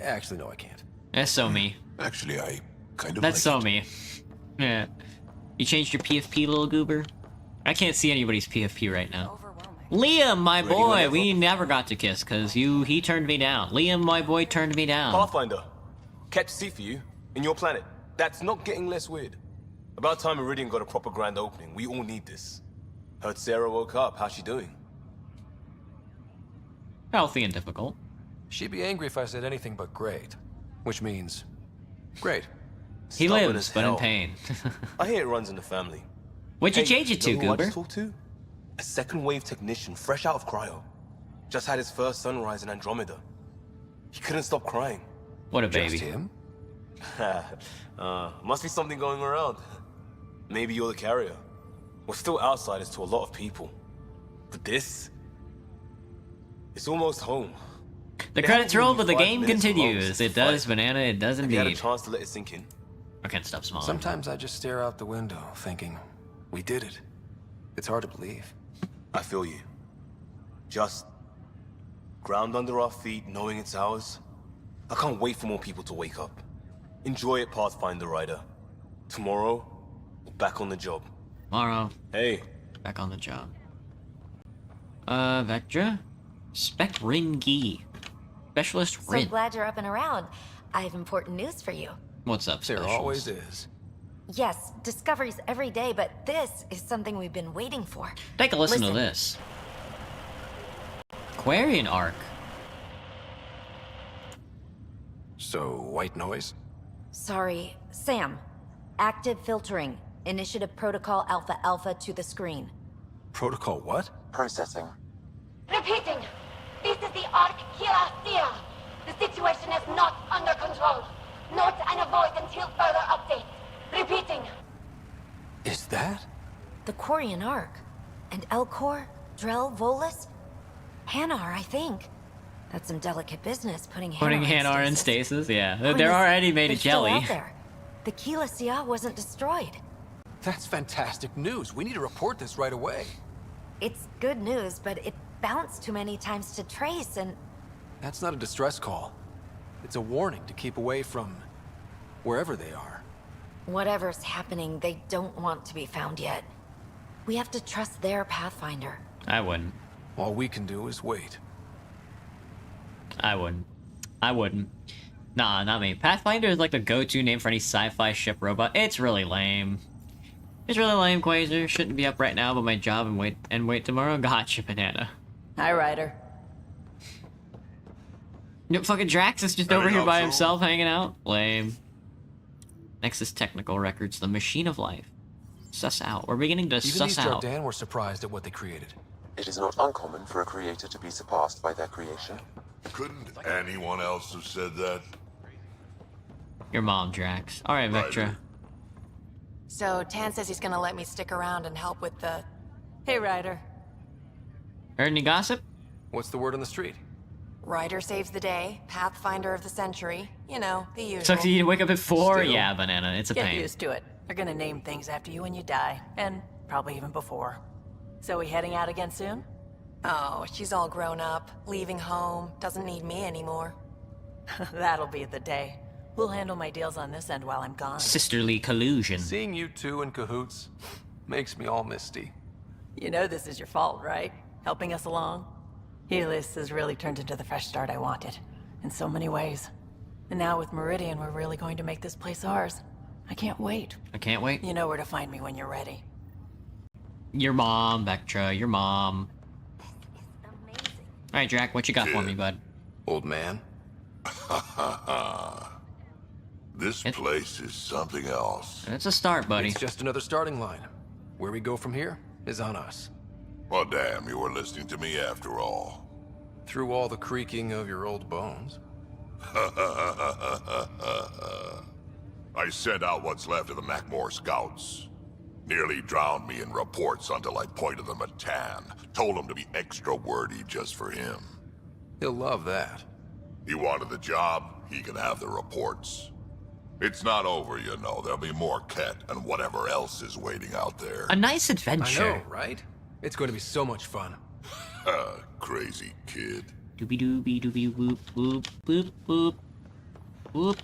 Actually, no, I can't.
That's so me.
Actually, I kind of
That's
like
so
it.
me. Yeah. You changed your PFP, little goober? I can't see anybody's PFP right now. Liam, my boy, we never got to kiss because he turned me down. Liam, my boy, turned me down.
Pathfinder, kept seat for you in your planet. That's not getting less weird. About time Meridian got a proper grand opening. We all need this. Heard Sarah woke up. How's she doing?
Healthy and difficult.
She'd be angry if I said anything but great. Which means... great.
He
Stubborn
lives,
as
but in
hell.
pain.
I hear it runs in the family.
What'd you
Hey,
change it to,
know who I
Goober?
just talked to? A second wave technician, fresh out of cryo. Just had his first sunrise in Andromeda. He couldn't stop crying.
What a baby.
Just him?
Must be something going around. Maybe you're the carrier. We're still outsiders to a lot of people. But this... it's almost home.
The
They
credits
haven't
roll,
given
but
me
the
5
game
minutes
continues.
most
It
to
does,
fight.
Banana, it does
Have you had a
indeed.
chance to let it sink in?
I can't stop smiling.
Sometimes I just stare out the window, thinking, we did it. It's hard to believe.
I feel you. Just... ground under our feet, knowing it's ours. I can't wait for more people to wake up. Enjoy it, Pathfinder Rider. Tomorrow, we're back on the job.
Tomorrow.
Hey.
Back on the job. Vectra? Spec Ringi. Specialist
So
Rin.
glad you're up and around. I have important news for you.
What's up,
There
Specialist?
always is.
Yes, discoveries every day, but this is something we've been waiting for.
Take a listen to this. Aquarian Arc.
So, white noise?
Sorry, Sam. Active filtering. Initiative Protocol Alpha Alpha to the screen.
Protocol what?
Processing.
Repeating. This is the Ark Kira. The situation is not under control. Note and avoid until further update. Repeating.
Is that?
The Quarian Arc. And Elcor, Drell, Volus? Hanar, I think. That's some delicate business, putting
Hanar in stasis? Yeah. They're
Goodness,
already made of
they're still
jelly.
out there. The Kila Sia wasn't destroyed.
That's fantastic news. We need to report this right away.
It's good news, but it bounced too many times to trace, and
That's not a distress call. It's a warning to keep away from... wherever they are.
whatever's happening, they don't want to be found yet. We have to trust their Pathfinder.
I wouldn't.
All we can do is wait.
I wouldn't. I wouldn't. Nah, not me. Pathfinder is like the go-to name for any sci-fi ship robot. It's really lame. It's really lame, Quasar. Shouldn't be up right now, but my job and wait tomorrow. Gotcha, Banana.
Hi, Ryder.
No, fucking Drax is just over here by himself hanging out. Lame. Nexus Technical Records, the machine of life. Suss out. We're beginning to
Even
suss
these
out.
Jordan were surprised at what they created.
It is not uncommon for a creator to be surpassed by their creation.
Couldn't anyone else have said that?
Your mom, Drax. Alright, Vectra.
So, Tan says he's gonna let me stick around and help with the...
Hey, Ryder.
Heard any gossip?
What's the word on the street?
Ryder saves the day, Pathfinder of the century. You know, the usual.
Sucks you to wake up at 4?
Still.
Yeah, Banana. It's a
Get
pain.
used to it. They're gonna name things after you when you die, and probably even before. So we heading out again soon?
Oh, she's all grown up, leaving home, doesn't need me anymore.
That'll be the day. We'll handle my deals on this end while I'm gone.
Sisterly collusion.
Seeing you two in cahoots makes me all misty.
You know this is your fault, right? Helping us along? Helios has really turned into the fresh start I wanted, in so many ways. And now with Meridian, we're really going to make this place ours. I can't wait.
I can't wait.
You know where to find me when you're ready.
Your mom, Vectra. Your mom. Alright, Drac, what you got for me, bud?
Old man.
This place is something else.
It's a start, buddy.
It's just another starting line. Where we go from here is on us.
Well, damn, you were listening to me after all.
Through all the creaking of your old bones.
I sent out what's left of the Macmore scouts. Nearly drowned me in reports until I pointed them at Tan. Told him to be extra wordy just for him.
He'll love that.
He wanted the job, he can have the reports. It's not over, you know. There'll be more Ket and whatever else is waiting out there.
A nice adventure.
I know, right? It's going to be so much fun.
Crazy kid.
Doobie doobie doobie whoop whoop whoop whoop whoop.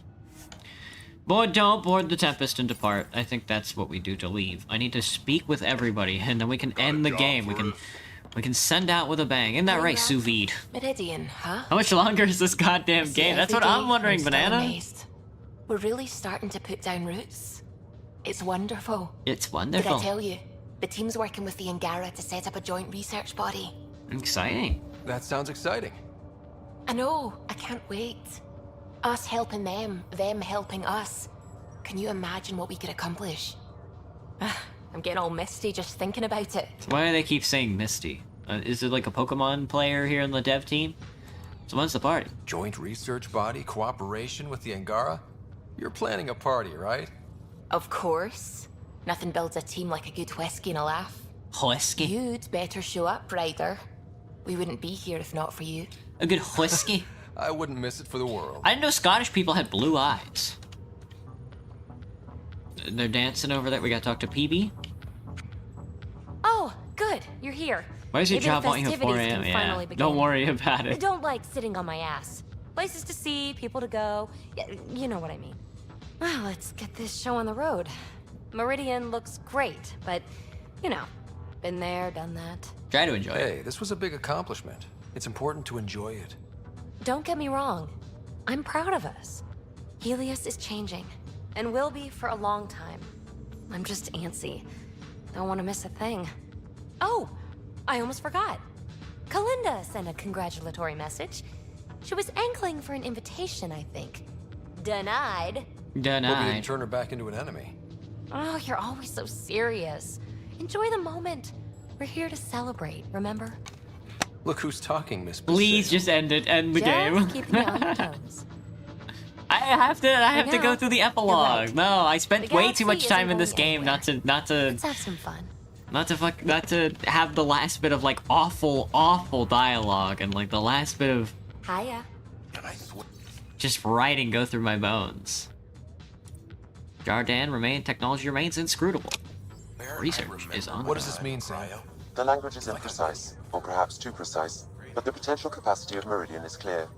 Board don't board the Tempest and depart. I think that's what we do to leave. I need to speak with everybody, and then we can end the game. We can send out with a bang. Isn't that right, Sous Vide?
Meridian, huh?
How much longer is this goddamn game? That's what I'm wondering, Banana.
We're really starting to put down roots. It's wonderful.
It's wonderful.
Did I tell you? The team's working with the Angara to set up a joint research body.
Exciting.
That sounds exciting.
I know. I can't wait. Us helping them helping us. Can you imagine what we could accomplish? I'm getting all misty just thinking about it.
Why do they keep saying Misty? Is it like a Pokemon player here in the dev team? So when's the party?
Joint research body, cooperation with the Angara? You're planning a party, right?
Of course. Nothing builds a team like a good whiskey and a laugh.
Whiskey?
You'd better show up, Ryder. We wouldn't be here if not for you.
A good whiskey?
I wouldn't miss it for the world.
I didn't know Scottish people had blue eyes. They're dancing over there. We gotta talk to PB.
Oh, good. You're here.
Why is your
Maybe
job
the
wanting you at 4
festivities
a.m.?
can
Yeah.
finally begin.
Don't worry about
I
it.
don't like sitting on my ass. Places to see, people to go. Yeah, you know what I mean. Well, let's get this show on the road. Meridian looks great, but, you know, been there, done that.
Try to enjoy it.
Hey, this was a big accomplishment. It's important to enjoy it.
Don't get me wrong. I'm proud of us. Helios is changing, and will be for a long time. I'm just antsy. Don't want to miss a thing. Oh, I almost forgot. Kalinda sent a congratulatory message. She was angling for an invitation, I think. Denied.
Hope you didn't turn her back into an enemy.
Oh, you're always so serious. Enjoy the moment. We're here to celebrate, remember?
Look who's talking, Miss.
Please just end it. End the game.
Keeping you on your toes.
I have to go through the epilogue.
Right.
No, I spent way too much time in this
isn't
game
Let's have some fun.
not to have the last bit of like awful dialogue and like the last bit of
Hiya.
just writing go through my bones. Technology remains inscrutable. Research is on.
What does this mean, Sam?
The language is imprecise, or perhaps too precise, but the potential capacity of Meridian is clear.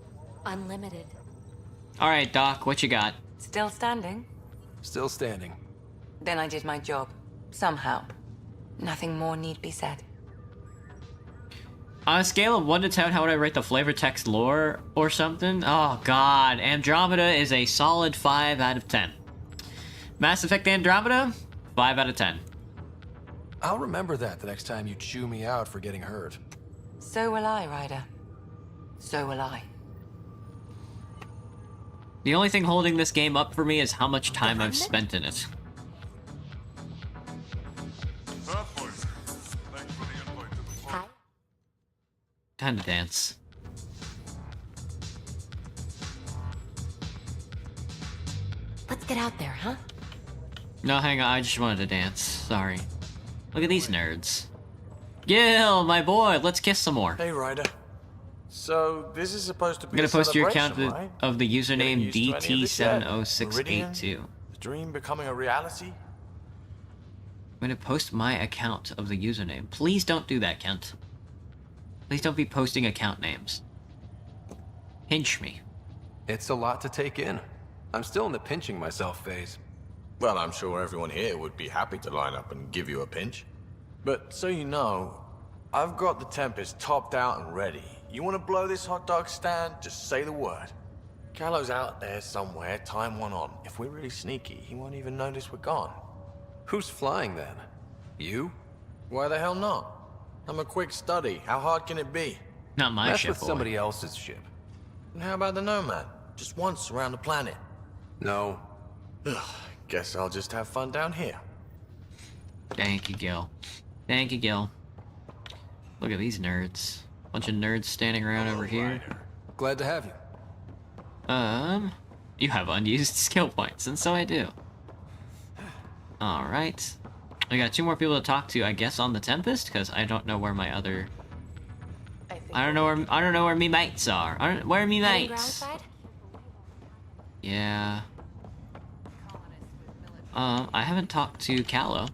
Unlimited.
Alright, Doc, what you got?
Still standing?
Still standing.
Then I did my job. Somehow. Nothing more need be said.
On a scale of 1 to 10, how would I rate the flavor text lore or something? Oh god, Andromeda is a solid 5 out of 10. Mass Effect Andromeda, 5 out of 10.
I'll remember that the next time you chew me out for getting hurt.
So will I, Ryder. So will I.
The only thing holding this game up for me is how much time I've spent in it. Time to dance.
Let's get out there, huh?
No, hang on, I just wanted to dance. Sorry. Look at these nerds. Gil, my boy, let's kiss some more.
Hey, Ryder. So, this is supposed to be
I'm gonna post your account
right?
of the username
Getting used to any of this yet?
DT70682.
Meridian? The dream becoming a reality?
I'm gonna post my account of the username. Please don't do that, Kent. Please don't be posting account names. Pinch me.
It's a lot to take in. I'm still in the pinching myself phase.
Well, I'm sure everyone here would be happy to line up and give you a pinch.
But so you know, I've got the Tempest topped out and ready. You want to blow this hot dog stand? Just say the word. Callow's out there somewhere, time one on. If we're really sneaky, he won't even notice we're gone.
Who's flying then? You?
Why the hell not? I'm a quick study. How hard can it be?
Not my
Mess
ship,
with
boy.
somebody else's ship.
And how about the Nomad? Just once around the planet.
No.
Ugh, guess I'll just have fun down here.
Thank you, Gil. Thank you, Gil. Look at these nerds. Bunch of nerds standing around over here.
Glad to have you.
You have unused skill points, and so I do. Alright. I got 2 more people to talk to, I guess, on the Tempest, because I don't know where my other... I don't know where me mates are. Where are me mates? Yeah. I haven't talked to Callow.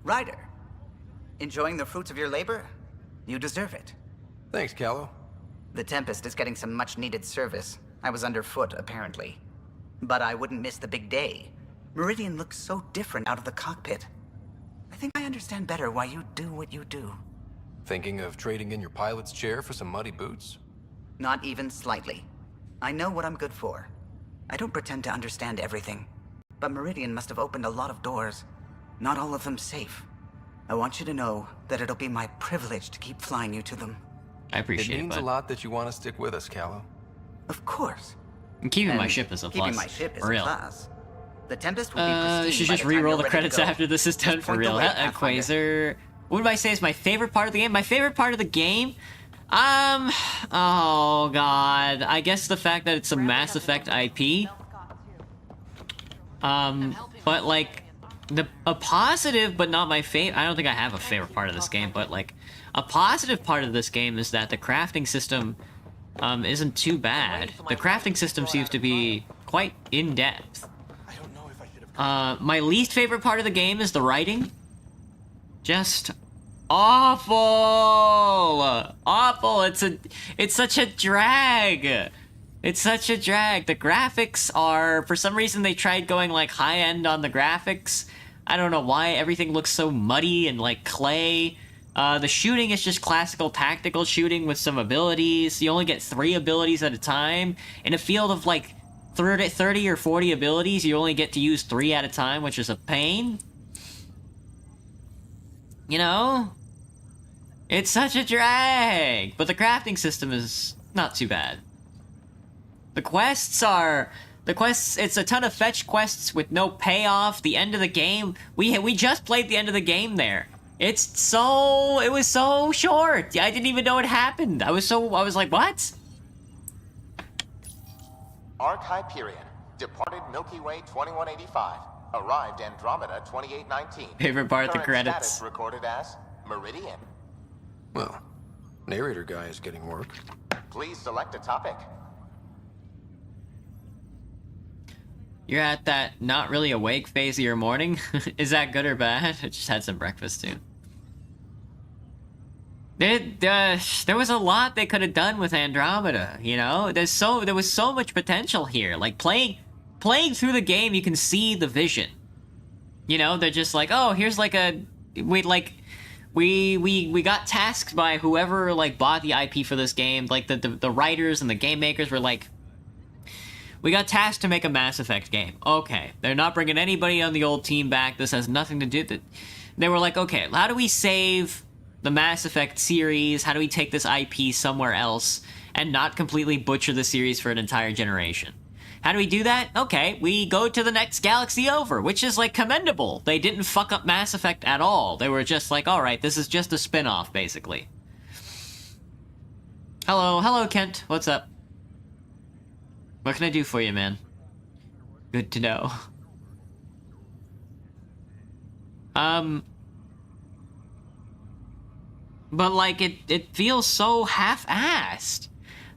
Ryder, enjoying the fruits of your labor? You deserve it.
Thanks, Callow.
The Tempest is getting some much-needed service. I was underfoot, apparently. But I wouldn't miss the big day. Meridian looks so different out of the cockpit. I think I understand better why you do what you do.
Thinking of trading in your pilot's chair for some muddy boots?
Not even slightly. I know what I'm good for. I don't pretend to understand everything. But Meridian must have opened a lot of doors. Not all of them safe. I want you to know that it'll be my privilege to keep flying you to them.
I appreciate it.
It means a lot that you want to stick with us, Callow.
Of course.
And keeping my ship is a plus.
Keeping my ship is
for real.
a plus. The Tempest will be pristine
should
by
just
the time
re-roll
you're
the
ready to
credits
go.
after this is done for real. Quasar. What would I say is my favorite part of the game? My favorite part of the game? Oh god. I guess the fact that it's a Mass Effect IP. But like, a positive, but not my favorite. I don't think I have a favorite part of this game, but like, a positive part of this game is that the crafting system isn't too bad. The crafting system seems to be quite in-depth. My least favorite part of the game is the writing. Just awful! Awful! It's such a drag! It's such a drag. The graphics are, for some reason they tried going like high-end on the graphics. I don't know why everything looks so muddy and like clay. The shooting is just classical tactical shooting with some abilities. You only get 3 abilities at a time. In a field of like 30 or 40 abilities, you only get to use 3 at a time, which is a pain. You know? It's such a drag! But the crafting system is not too bad. The quests, it's a ton of fetch quests with no payoff. The end of the game, we just played the end of the game there. It was so short. I didn't even know it happened. I was like, what?
Arc Hyperion, departed Milky Way 2185, arrived Andromeda 2819.
Favorite part of the
Current
credits.
Status recorded as Meridian.
Well, narrator guy is getting work.
Please select a topic.
You're at that not really awake phase of your morning? Is that good or bad? I just had some breakfast too. There was a lot they could have done with Andromeda, you know? There was so much potential here. Like playing through the game, you can see the vision. You know, they're just like, oh, here's like we got tasked by whoever like bought the IP for this game, like the writers and the game makers were like, we got tasked to make a Mass Effect game. Okay, they're not bringing anybody on the old team back. This has nothing to do with it. They were like, okay, how do we save the Mass Effect series? How do we take this IP somewhere else and not completely butcher the series for an entire generation? How do we do that? Okay, we go to the next galaxy over, which is like commendable. They didn't fuck up Mass Effect at all. They were just like, all right, this is just a spin-off, basically. Hello, Kent. What's up? What can I do for you, man? Good to know. But like, it feels so half-assed.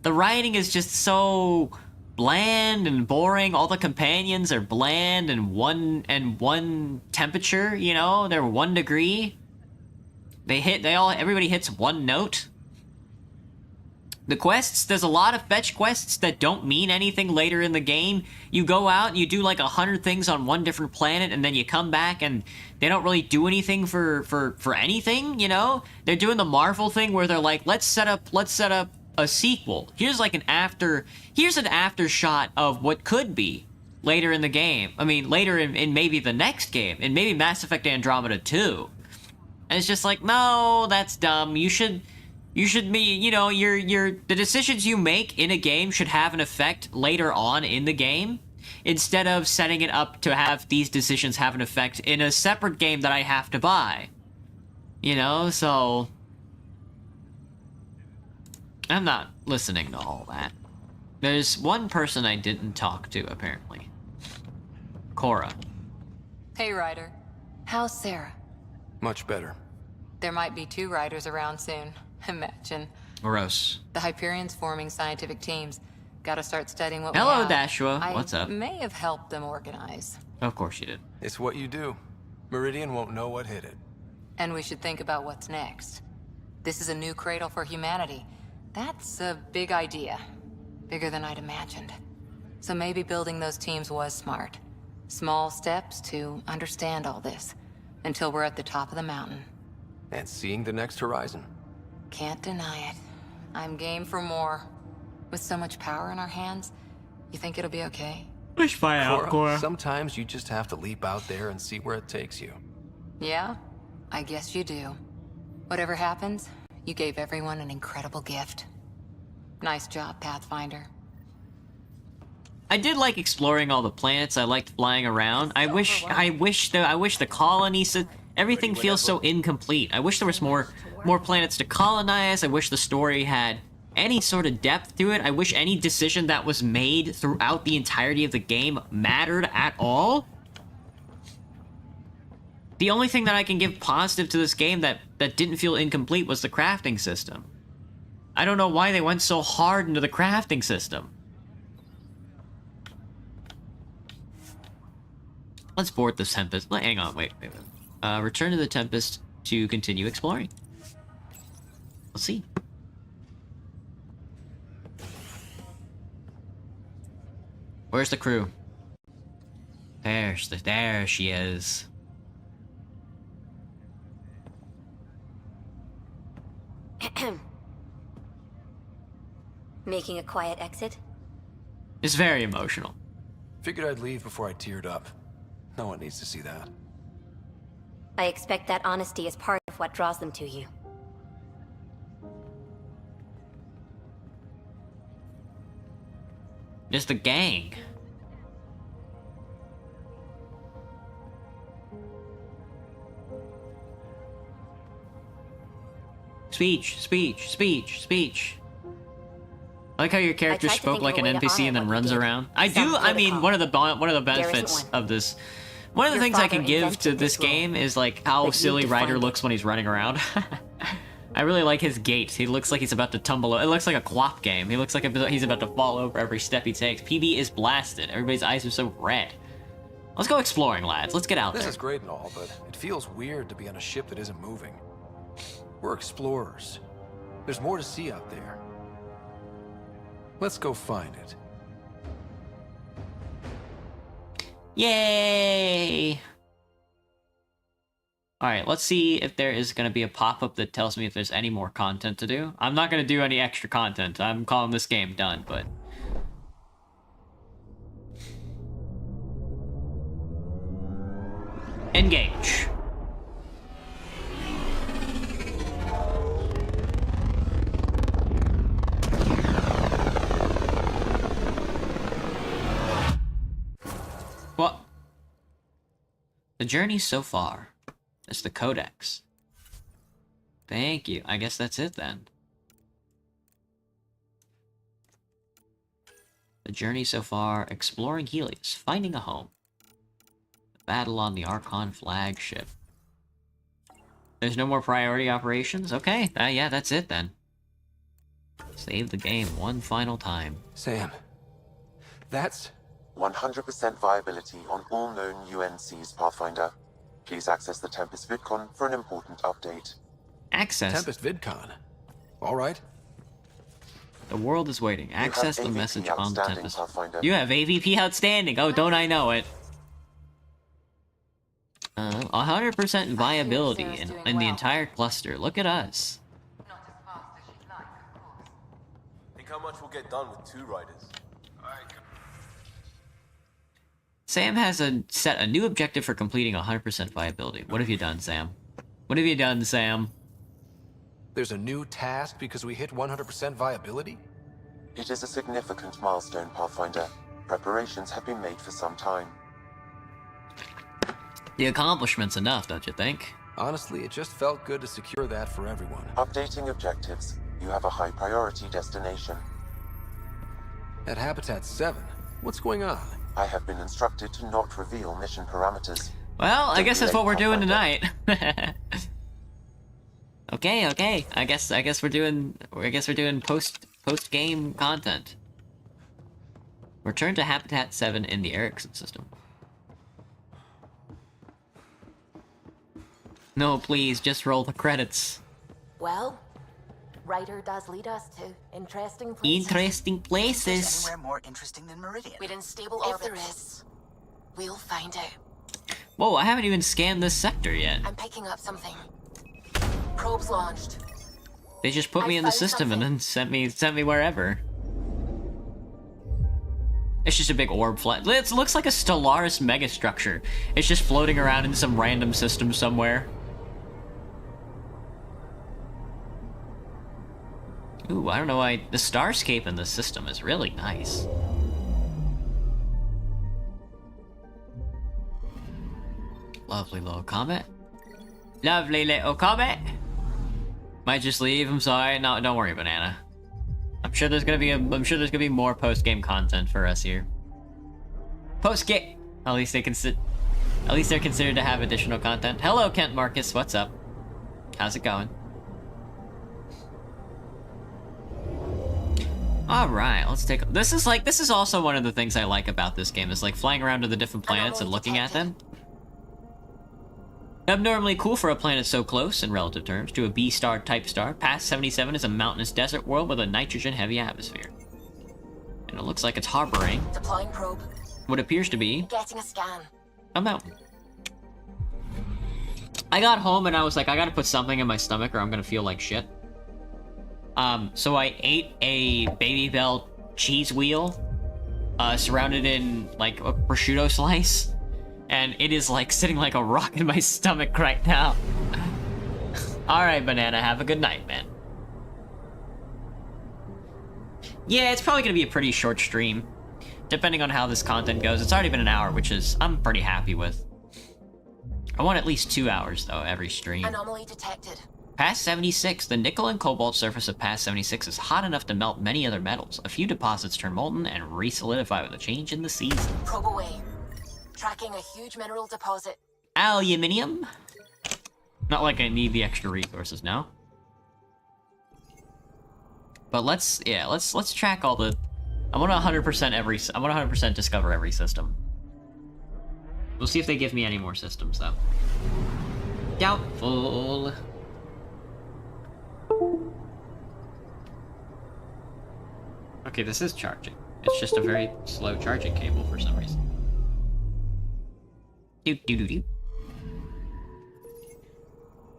The writing is just so bland and boring. All the companions are bland and one temperature, you know? They're 1 degree. Everybody hits 1 note. The quests, there's a lot of fetch quests that don't mean anything later in the game. You go out and you do like 100 things on 1 different planet, and then you come back and they don't really do anything for anything, you know? They're doing the Marvel thing where they're like, let's set up a sequel. Here's like an after shot of what could be later in the game. I mean, later in maybe the next game, in maybe Mass Effect Andromeda 2. And it's just like, no, that's dumb. You should be, you know, the decisions you make in a game should have an effect later on in the game, instead of setting it up to have these decisions have an effect in a separate game that I have to buy. You know, so I'm not listening to all that. There's one person I didn't talk to, apparently. Cora.
Hey, Ryder. How's Sarah?
Much better.
There might be 2 Ryders around soon. Imagine.
Gross.
The Hyperions forming scientific teams. Gotta start studying what
Hello,
we have.
Dashua. What's up?
I may have helped them organize.
Of course you did.
It's what you do. Meridian won't know what hit it.
And we should think about what's next. This is a new cradle for humanity. That's a big idea. Bigger than I'd imagined. So maybe building those teams was smart. Small steps to understand all this. Until we're at the top of the mountain.
And seeing the next horizon.
Can't deny it. I'm game for more. With so much power in our hands, you think it'll be okay?
Push fire out, Cora.
Sometimes you just have to leap out there and see where it takes you.
Yeah? I guess you do. Whatever happens, you gave everyone an incredible gift. Nice job, Pathfinder.
I did like exploring all the planets. I liked flying around. I wish the colonies. Everything feels so incomplete. I wish there was more planets to colonize. I wish the story had any sort of depth to it. I wish any decision that was made throughout the entirety of the game mattered at all. The only thing that I can give positive to this game that didn't feel incomplete was the crafting system. I don't know why they went so hard into the crafting system. Let's board this Tempest. Hang on, wait. Return to the Tempest to continue exploring. Let's see. Where's the crew? There she is.
Making a quiet exit?
It's very emotional.
Figured I'd leave before I teared up. No one needs to see that.
I expect that honesty is part of what draws them to you.
Just the gang. Speech. I like how your character spoke like an NPC and then runs around. I mean, one of the benefits of this, one of the things I can give to this game is like how silly Ryder looks when he's running around. I really like his gait. He looks like he's about to tumble over. It looks like a QWOP game. He looks like he's about to fall over every step he takes. PB is blasted. Everybody's eyes are so red. Let's go exploring, lads. Let's get out there.
This is great and all, but it feels weird to be on a ship that isn't moving. We're explorers. There's more to see out there. Let's go find it.
Yay! Alright, let's see if there is going to be a pop-up that tells me if there's any more content to do. I'm not going to do any extra content. I'm calling this game done, but... Engage. What? The journey so far. It's the Codex. Thank you. I guess that's it then. The journey so far, exploring Helios, finding a home. The battle on the Archon flagship. There's no more priority operations? Okay, yeah, that's it then. Save the game one final time.
Sam, that's...
100% viability on all known UNCs, Pathfinder. Please access the Tempest VidCon for an important update.
Access?
Tempest VidCon. All right.
The world is waiting. Access the message on the Tempest.
Pathfinder.
You have AVP outstanding. Oh, don't I know it? 100% viability in the entire cluster. Look at us.
Think how much we'll get done with 2 riders.
Sam has set a new objective for completing 100% viability. What have you done, Sam? What have you done, Sam?
There's a new task because we hit 100% viability?
It is a significant milestone, Pathfinder. Preparations have been made for some time.
The accomplishment's enough, don't you think?
Honestly, it just felt good to secure that for everyone.
Updating objectives. You have a high priority destination.
At Habitat 7? What's going on?
I have been instructed to not reveal mission parameters.
Well, I guess that's what we're doing
Pathfinder.
tonight. Okay. I guess we're doing post game content. Return to Habitat 7 in the Erickson system. No, please, just roll the credits.
Well, Ryder does lead us to interesting places.
Interesting
Is
places.
anywhere more interesting than Meridian?
We're in stable orbit. If there is, we'll find out.
Whoa, I haven't even scanned this sector yet.
I'm picking up something. Probes launched.
They just put me in the system and then sent me wherever. It's just a big orb flat. It looks like a Stellaris megastructure. It's just floating around in some random system somewhere. Ooh, I don't know why the starscape in this system is really nice. Lovely little comet. Lovely little comet. Might just leave. I'm sorry. No, don't worry, Banana. I'm sure there's gonna be more post-game content for us here. Post-game. At least they're considered to have additional content. Hello, Kent Marcus. What's up? How's it going? Alright, let's take... This is also one of the things I like about this game, is like flying around to the different planets and looking at them. Abnormally cool for a planet so close, in relative terms, to a B-star type star. Past 77 is a mountainous desert world with a nitrogen-heavy atmosphere. And it looks like it's harboring...
Deploying probe.
What appears to be...
Getting a scan.
A mountain. I got home and I was like, I gotta put something in my stomach or I'm gonna feel like shit. So I ate a Baby Bell cheese wheel, surrounded in, like, a prosciutto slice. And it is, like, sitting like a rock in my stomach right now. Alright, Banana, have a good night, man. Yeah, it's probably gonna be a pretty short stream, depending on how this content goes. It's already been an hour, which is, I'm pretty happy with. I want at least 2 hours, though, every stream.
Anomaly detected.
Past 76, the nickel and cobalt surface of Past 76 is hot enough to melt many other metals. A few deposits turn molten and re-solidify with a change in the season.
Probe away. Tracking a huge mineral deposit.
Aluminium? Not like I need the extra resources now. But let's track all the... I want to 100% discover every system. We'll see if they give me any more systems, though. Doubtful. Okay, this is charging. It's just a very slow charging cable for some reason.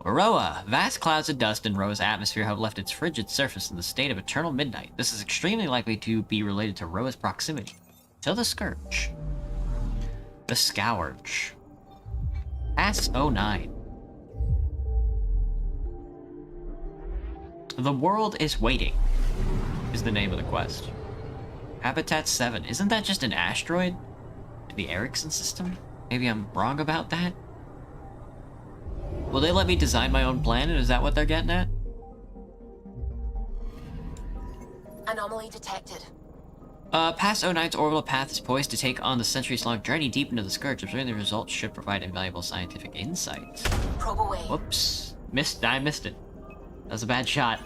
Aurora. Vast clouds of dust in Roa's atmosphere have left its frigid surface in the state of eternal midnight. This is extremely likely to be related to Roa's proximity to the Scourge. The Scourge. Pass 09. The World is Waiting is the name of the quest. Habitat 7. Isn't that just an asteroid? The Erickson system? Maybe I'm wrong about that? Will they let me design my own planet? Is that what they're getting at?
Anomaly detected.
Past 09's orbital path is poised to take on the centuries-long journey deep into the Scourge. Observing the results should provide invaluable scientific insight.
Probe away.
Whoops. I missed it. That was a bad shot.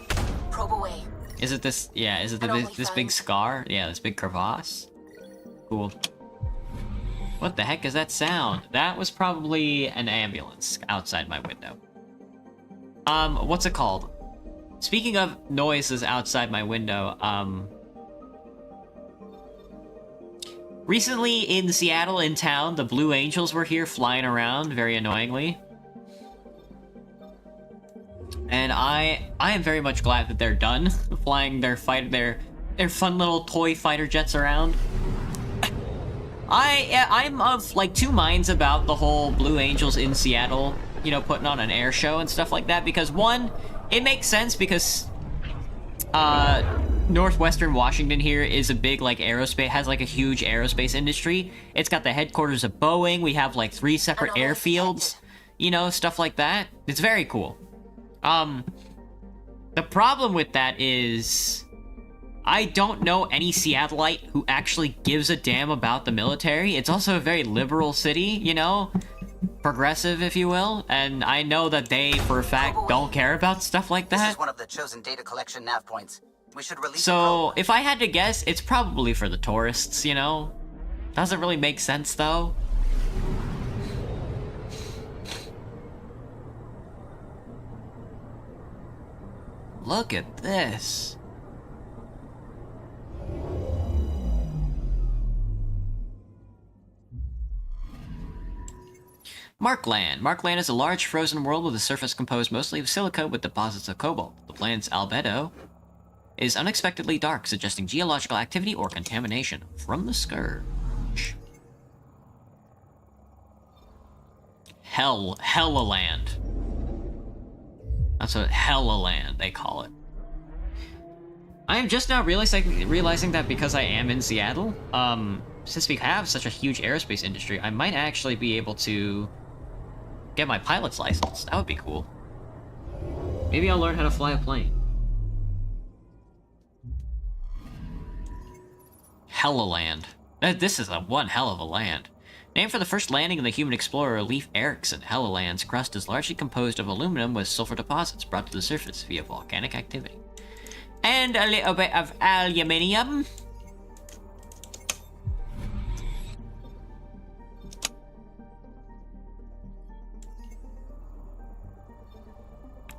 Probe away.
Is it this? Yeah, is it this big scar? Yeah, this big crevasse? Cool. What the heck is that sound? That was probably an ambulance outside my window. What's it called? Speaking of noises outside my window, recently in Seattle, in town, the Blue Angels were here flying around very annoyingly. And I am very much glad that they're done flying their fun little toy fighter jets around. I'm of like two minds about the whole Blue Angels in Seattle, you know, putting on an air show and stuff like that, because one, it makes sense because Northwestern Washington here is a big like aerospace, has like a huge aerospace industry. It's got the headquarters of Boeing. We have like 3 separate airfields, you know, stuff like that. It's very cool. The problem with that is I don't know any Seattleite who actually gives a damn about the military. It's also a very liberal city, you know? Progressive, if you will. And I know that they, for a fact, don't care about stuff like
This
that.
is one of the chosen data collection nav points. We should release
So, if I had to guess, it's probably for the tourists, you know? Doesn't really make sense, though. Look at this. Markland. Markland is a large frozen world with a surface composed mostly of silica with deposits of cobalt. The planet's albedo is unexpectedly dark, suggesting geological activity or contamination from the scourge. Hellaland. That's what Hellaland they call it. I am just now realizing that because I am in Seattle, since we have such a huge aerospace industry, I might actually be able to get my pilot's license. That would be cool. Maybe I'll learn how to fly a plane. Hellaland. This is one hell of a land. Named for the first landing of the human explorer Leif Erikson, Hellaland's crust is largely composed of aluminum with sulfur deposits brought to the surface via volcanic activity. And a little bit of aluminium.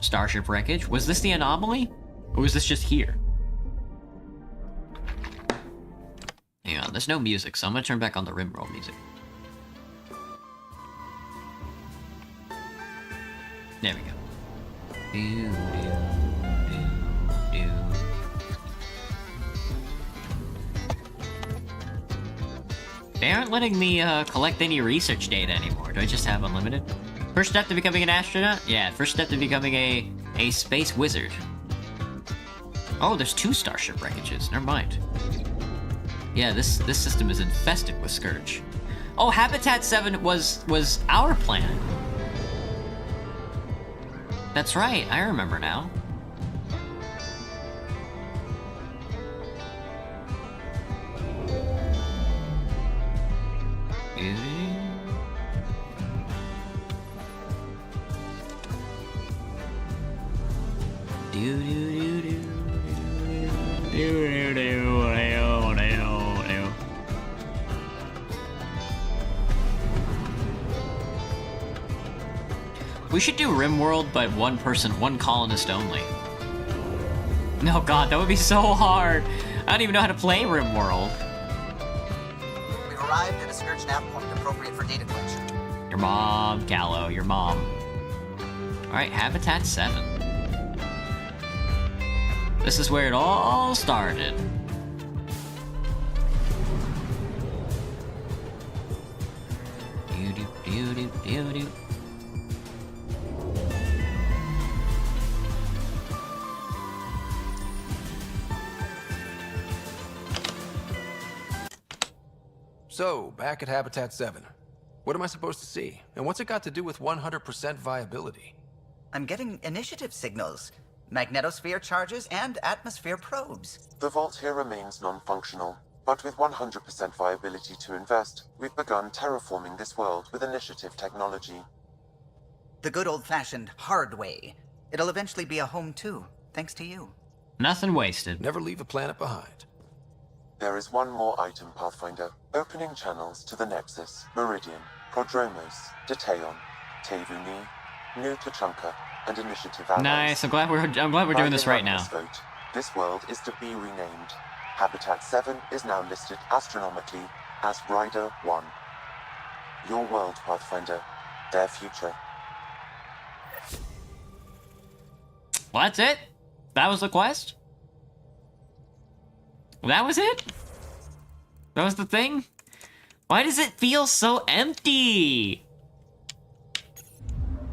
Starship wreckage. Was this the anomaly? Or was this just here? Hang on, there's no music, so I'm gonna turn back on the rimroll music. There we go. They aren't letting me collect any research data anymore. Do I just have unlimited? First step to becoming an astronaut? Yeah, first step to becoming a space wizard. Oh, there's 2 starship wreckages. Never mind. Yeah, this system is infested with scourge. Oh, Habitat 7 was our planet. That's right, I remember now. We should do RimWorld, but one person, one colonist only. No, God, that would be so hard. I don't even know how to play RimWorld.
We've arrived at a Scourge nav point appropriate for data collection.
Your mom, Gallo, your mom. Alright, Habitat 7. This is where it all started. Do-do-do-do-do-do.
So, back at Habitat 7. What am I supposed to see? And what's it got to do with 100% viability?
I'm getting initiative signals, magnetosphere charges, and atmosphere probes.
The vault here remains non-functional, but with 100% viability to invest, we've begun terraforming this world with initiative technology.
The good old-fashioned hard way. It'll eventually be a home too, thanks to you.
Nothing wasted.
Never leave a planet behind.
There is one more item, Pathfinder. Opening channels to the Nexus, Meridian, Prodromos, Detaeon, Tevuni, New Tachanka, and Initiative Allies.
Nice. I'm glad we're doing this right now.
Vote, this world is to be renamed. Habitat 7 is now listed astronomically as Rider 1. Your world, Pathfinder. Their future.
Well, that's it? That was the quest? That was it? That was the thing? Why does it feel so empty?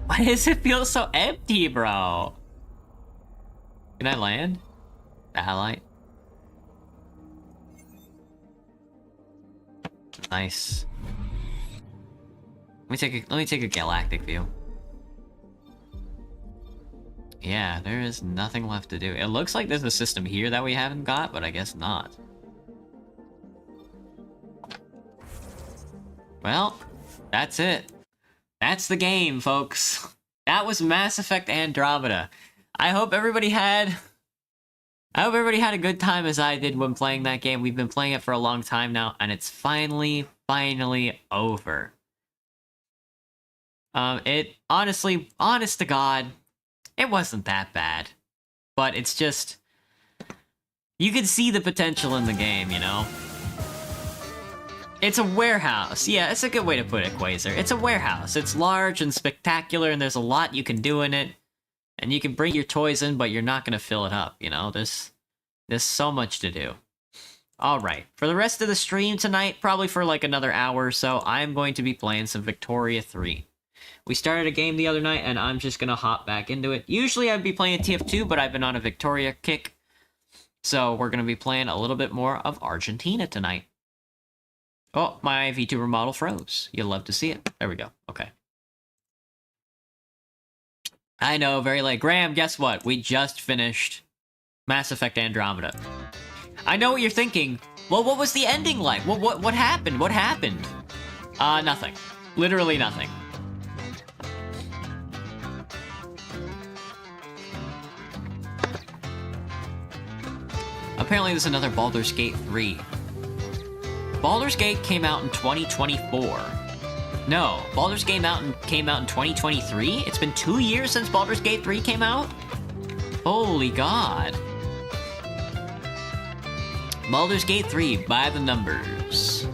Why does it feel so empty, bro? Can I land? Satellite. Nice. Let me take a galactic view. Yeah, there is nothing left to do. It looks like there's a system here that we haven't got, but I guess not. Well, that's it. That's the game, folks. That was Mass Effect Andromeda. I hope everybody had a good time as I did when playing that game. We've been playing it for a long time now, and it's finally over. It honestly, honest to God, it wasn't that bad. But it's just, you could see the potential in the game, you know? It's a warehouse. Yeah, it's a good way to put it, Quasar. It's a warehouse. It's large and spectacular, and there's a lot you can do in it. And you can bring your toys in, but you're not going to fill it up, you know? There's so much to do. Alright, for the rest of the stream tonight, probably for like another hour or so, I'm going to be playing some Victoria 3. We started a game the other night, and I'm just going to hop back into it. Usually I'd be playing TF2, but I've been on a Victoria kick. So we're going to be playing a little bit more of Argentina tonight. Oh, my VTuber model froze. You'll love to see it. There we go. Okay. I know, very late. Graham, guess what? We just finished Mass Effect Andromeda. I know what you're thinking. Well, what was the ending like? What happened? What happened? Nothing. Literally nothing. Apparently there's another Baldur's Gate 3. Baldur's Gate came out in 2024. No, Baldur's Gate came out in 2023? It's been 2 years since Baldur's Gate 3 came out? Holy God. Baldur's Gate 3, by the numbers.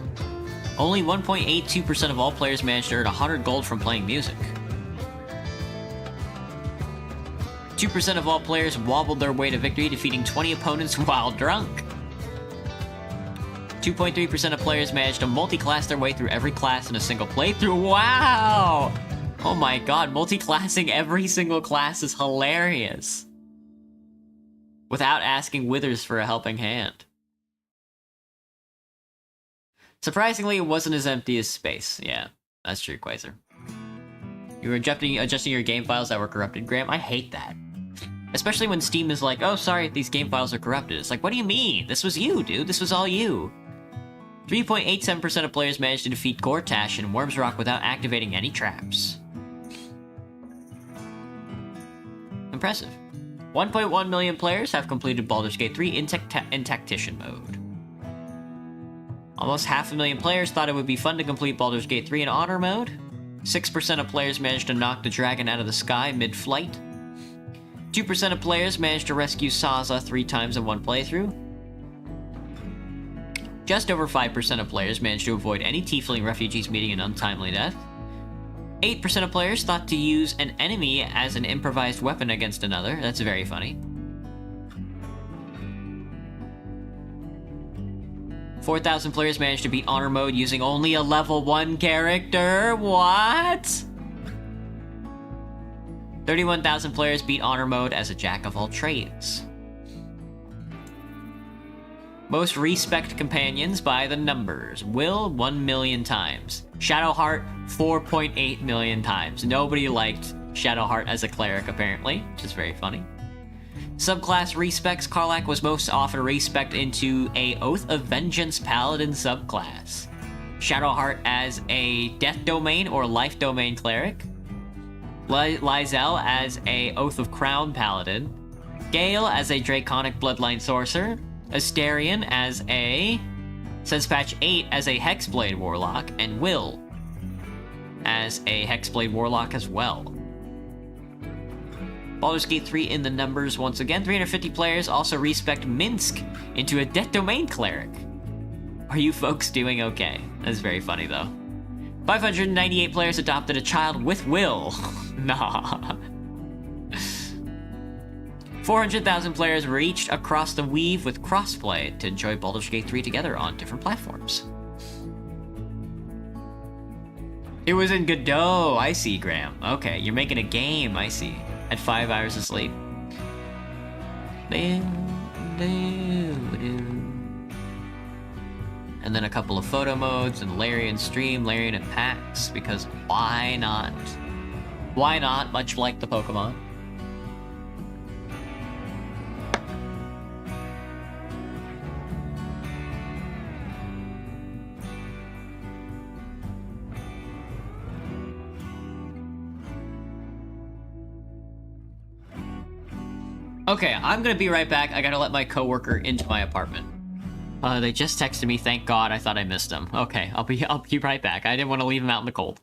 Only 1.82% of all players managed to earn 100 gold from playing music. 2% of all players wobbled their way to victory, defeating 20 opponents while drunk. 2.3% of players managed to multi-class their way through every class in a single playthrough. Wow! Oh my god, multi-classing every single class is hilarious. Without asking Withers for a helping hand. Surprisingly, it wasn't as empty as space. Yeah, that's true, Quasar. You were adjusting your game files that were corrupted, Graham? I hate that. Especially when Steam is like, oh, sorry, these game files are corrupted. It's like, what do you mean? This was you, dude. This was all you. 3.87% of players managed to defeat Gortash and Worms Rock without activating any traps. Impressive. 1.1 million players have completed Baldur's Gate 3 in Tactician mode. Almost 500,000 players thought it would be fun to complete Baldur's Gate 3 in Honor mode. 6% of players managed to knock the dragon out of the sky mid-flight. 2% of players managed to rescue Saza 3 times in one playthrough. Just over 5% of players managed to avoid any Tiefling refugees meeting an untimely death. 8% of players thought to use an enemy as an improvised weapon against another. That's very funny. 4,000 players managed to beat Honor mode using only a level 1 character. What? 31,000 players beat Honor mode as a jack of all trades. Most respect companions by the numbers. Will, 1 million times. Shadowheart, 4.8 million times. Nobody liked Shadowheart as a cleric, apparently, which is very funny. Subclass respecs. Karlach was most often respec'd into a Oath of Vengeance Paladin subclass. Shadowheart as a Death Domain or Life Domain cleric. Lyzel as a Oath of Crown Paladin. Gale as a Draconic Bloodline Sorcerer. Asterion as a, since patch 8, as a Hexblade Warlock, and Will as a Hexblade Warlock as well. Baldur's Gate 3 in the numbers once again. 350 players also respect Minsk into a Death Domain Cleric. Are you folks doing okay? That's very funny though. 598 players adopted a child with Will. Nah. 400,000 players reached across the weave with crossplay to enjoy Baldur's Gate 3 together on different platforms. It was in Godot. I see, Graham. Okay, you're making a game. I see. At 5 hours of sleep. And then a couple of photo modes and Larian stream, Larian at PAX, because why not? Why not, much like the Pokemon. Okay, I'm gonna be right back. I gotta let my coworker into my apartment. They just texted me. Thank God. I thought I missed them. Okay, I'll be right back. I didn't want to leave him out in the cold.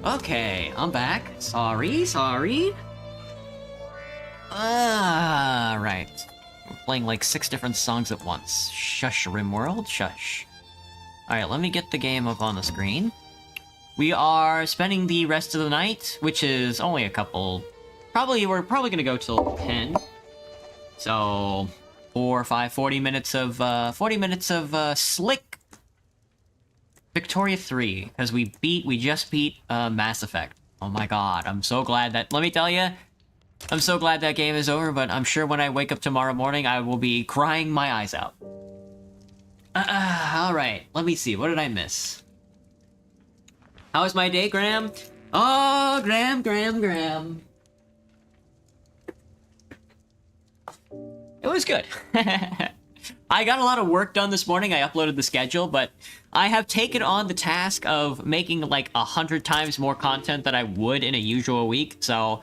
Okay, I'm back. Sorry. Right. We're playing like 6 different songs at once. Shush, Rimworld, shush. Alright, let me get the game up on the screen. We are spending the rest of the night, which is only a couple... We're probably gonna go till 10. So... 4 or 5, 40 minutes of slick Victoria 3, because we just beat Mass Effect. Oh my god, I'm so glad that... Let me tell you, I'm so glad that game is over, but I'm sure when I wake up tomorrow morning, I will be crying my eyes out. Alright, let me see, what did I miss? How was my day, Graham? Oh, Graham. It was good. I got a lot of work done this morning. I uploaded the schedule, but I have taken on the task of making like 100 times more content than I would in a usual week. So,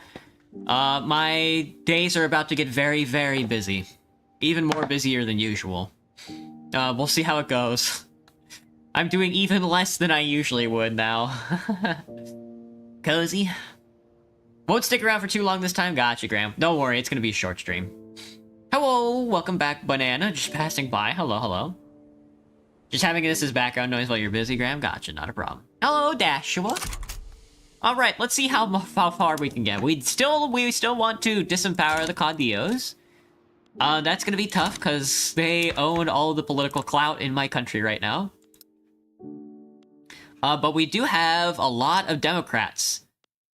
my days are about to get very, very busy. Even more busier than usual. We'll see how it goes. I'm doing even less than I usually would now. Cozy. Won't stick around for too long this time. Gotcha, Graham. Don't worry, it's gonna be a short stream. Hello, welcome back, Banana. Just passing by. Hello. Just having this as background noise while you're busy, Graham. Gotcha, not a problem. Hello, Dashua. All right, let's see how far we can get. We still want to disempower the Caudillos. That's gonna be tough because they own all of the political clout in my country right now. But we do have a lot of Democrats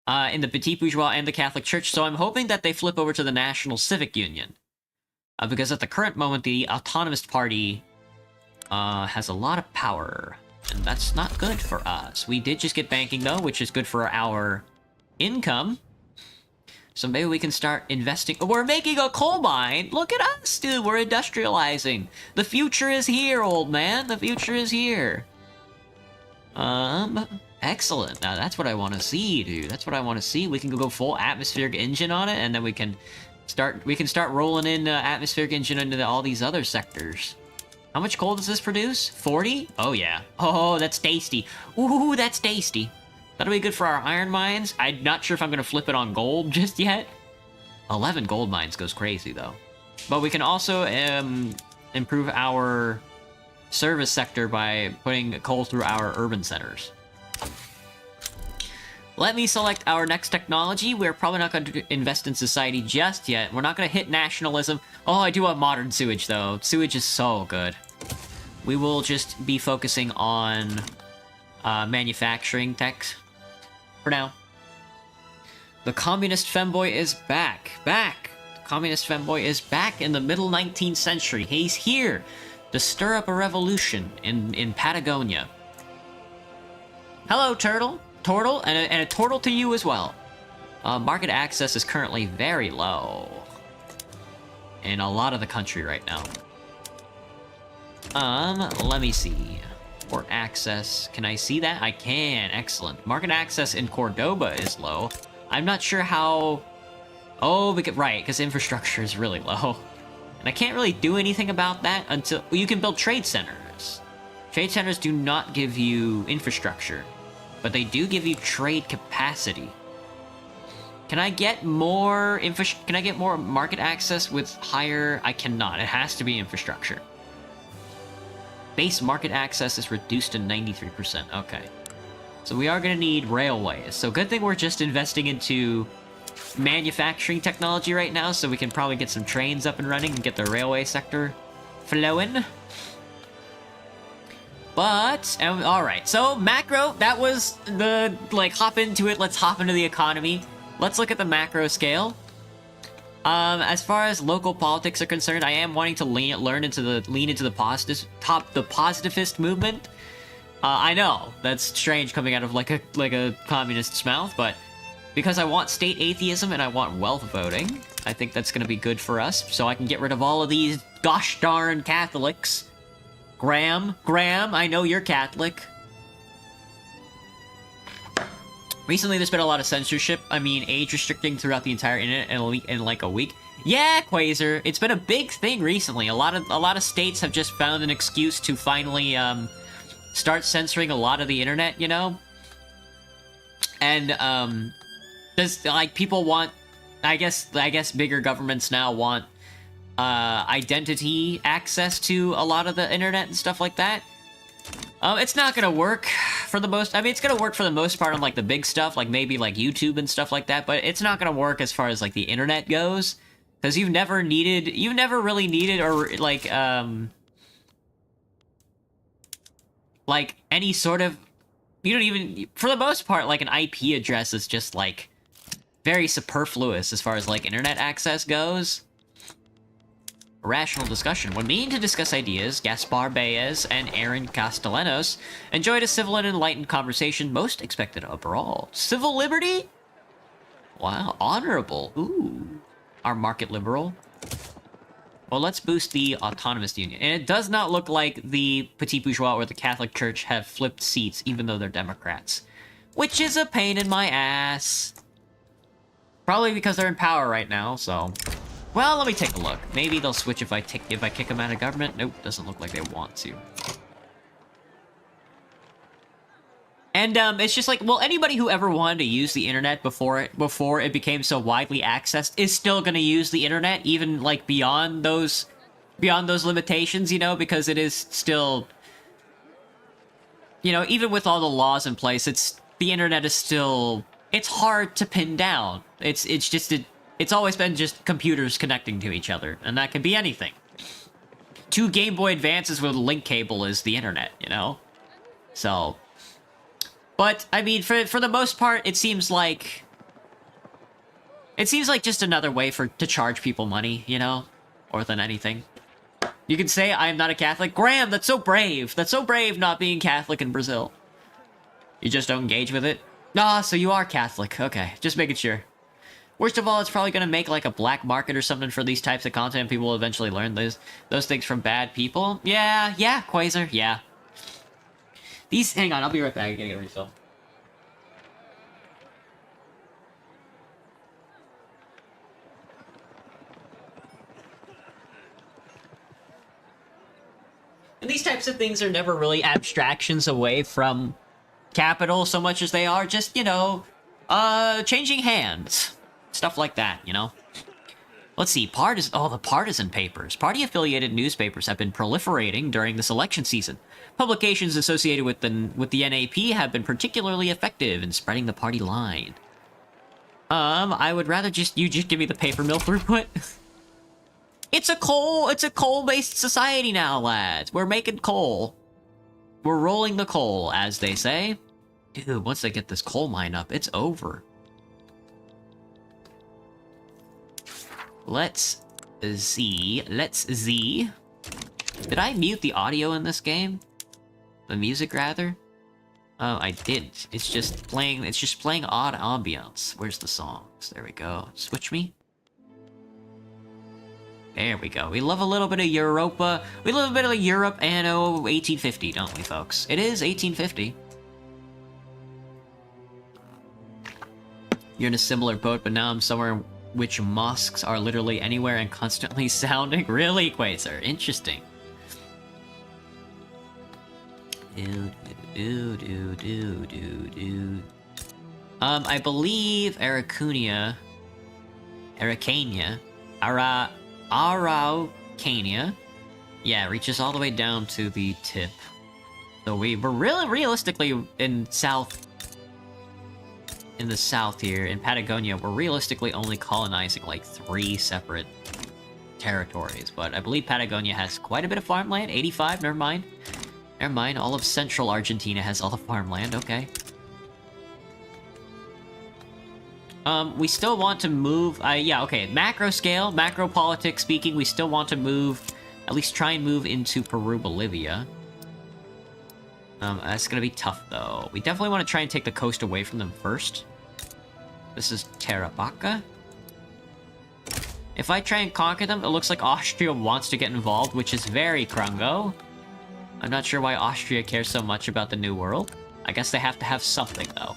in the Petit Bourgeois and the Catholic Church, so I'm hoping that they flip over to the National Civic Union. Because at the current moment, the Autonomous Party has a lot of power, and that's not good for us. We did just get banking, though, which is good for our income. So maybe we can start investing. We're making a coal mine! Look at us, dude! We're industrializing! The future is here, old man! The future is here! Excellent. Now that's what I want to see, dude. That's what I want to see. We can go full atmospheric engine on it, and then we can start rolling in atmospheric engine into all these other sectors. How much coal does this produce? 40? Oh yeah. Oh, that's tasty. Ooh, that's tasty. That'll be good for our iron mines. I'm not sure if I'm gonna flip it on gold just yet. 11 gold mines goes crazy though. But we can also improve our service sector by putting coal through our urban centers. Let me select our next technology. We're probably not going to invest in society just yet. We're not going to hit nationalism. Oh, I do want modern sewage, though. Sewage is so good. We will just be focusing on manufacturing techs for now. The communist femboy is back. The communist femboy is back in the middle 19th century. He's here to stir up a revolution in Patagonia. Hello, Turtle. And a turtle to you as well. Market access is currently very low in a lot of the country right now. Let me see. Port access. Can I see that? I can. Excellent. Market access in Cordoba is low. I'm not sure how... Oh, because infrastructure is really low. And I can't really do anything about that until... Well, you can build trade centers. Trade centers do not give you infrastructure, but they do give you trade capacity. Can I get more Can I get more market access with higher? I cannot. It has to be infrastructure. Base market access is reduced to 93%. Okay. So we are going to need railways. So good thing we're just investing into manufacturing technology right now, so we can probably get some trains up and running and get the railway sector flowing. But, alright, so macro, that was the, hop into it, let's hop into the economy. Let's look at the macro scale. As far as local politics are concerned, I am wanting to lean into the positivist movement. I know, that's strange coming out of like a communist's mouth, but because I want state atheism and I want wealth voting, I think that's gonna be good for us, so I can get rid of all of these gosh darn Catholics. Graham, I know you're Catholic. Recently, there's been a lot of censorship. I mean, age restricting throughout the entire internet in like a week. Yeah, Quasar, it's been a big thing recently. A lot of states have just found an excuse to finally start censoring a lot of the internet. You know, And, does, like, people want... I guess bigger governments now want, identity access to a lot of the internet and stuff like that. It's not gonna work for the most... I mean, it's gonna work for the most part on, like, the big stuff, like, maybe, like, YouTube and stuff like that, but it's not gonna work as far as, like, the internet goes. Because you've never really needed, or, like, any sort of... You don't even... For the most part, like, an IP address is just, like, very superfluous as far as, like, internet access goes. A rational discussion. When meeting to discuss ideas, Gaspar Baez and Aaron Castellanos enjoyed a civil and enlightened conversation. Most expected a brawl. Civil liberty? Wow, honorable. Ooh. Our market liberal. Well, let's boost the autonomous union. And it does not look like the petit bourgeois or the Catholic Church have flipped seats, even though they're Democrats. Which is a pain in my ass. Probably because they're in power right now, so... Well, let me take a look. Maybe they'll switch if I kick them out of government. Nope, doesn't look like they want to. And, it's just like, well, anybody who ever wanted to use the internet before it became so widely accessed is still gonna use the internet, even, like, beyond those limitations, you know, because it is still... You know, even with all the laws in place, the internet is still... It's hard to pin down. It's always been just computers connecting to each other, and that can be anything. 2 Game Boy Advances with a link cable is the internet, you know? So... But, I mean, for the most part, it seems like just another way to charge people money, you know? More than anything. You can say, I'm not a Catholic. Graham, that's so brave! That's so brave not being Catholic in Brazil. You just don't engage with it? Ah, so you are Catholic. Okay, just making sure. Worst of all, it's probably gonna make, like, a black market or something for these types of content. People will eventually learn those things from bad people. Yeah, Quasar, yeah. Hang on, I'll be right back. I gotta get a refill. And these types of things are never really abstractions away from capital so much as they are just, you know, changing hands. Stuff like that, you know? Let's see, the partisan papers. Party-affiliated newspapers have been proliferating during this election season. Publications associated with the NAP have been particularly effective in spreading the party line. I would rather you just give me the paper mill throughput. It's a coal-based society now, lads. We're making coal. We're rolling the coal, as they say. Dude, once they get this coal mine up, it's over. Let's Z. Did I mute the audio in this game? The music, rather? Oh, I didn't. It's just playing odd ambiance. Where's the songs? There we go. Switch me. There we go. We love a little bit of Europa. We love a bit of Europe anno 1850, don't we, folks? It is 1850. You're in a similar boat, but now I'm somewhere which mosques are literally anywhere and constantly sounding. Really, Quasar? Interesting. I believe Araucania, yeah, reaches all the way down to the tip. So we're really realistically in the south here, in Patagonia, we're realistically only colonizing like 3 separate territories. But I believe Patagonia has quite a bit of farmland. 85, never mind. Never mind, all of central Argentina has all the farmland, okay. We still want to move, yeah, okay, macro scale, macro politics speaking, we still want to move, at least try and move into Peru, Bolivia. That's gonna be tough, though. We definitely want to try and take the coast away from them first. This is Tarapacá. If I try and conquer them, it looks like Austria wants to get involved, which is very Krungo. I'm not sure why Austria cares so much about the New World. I guess they have to have something, though.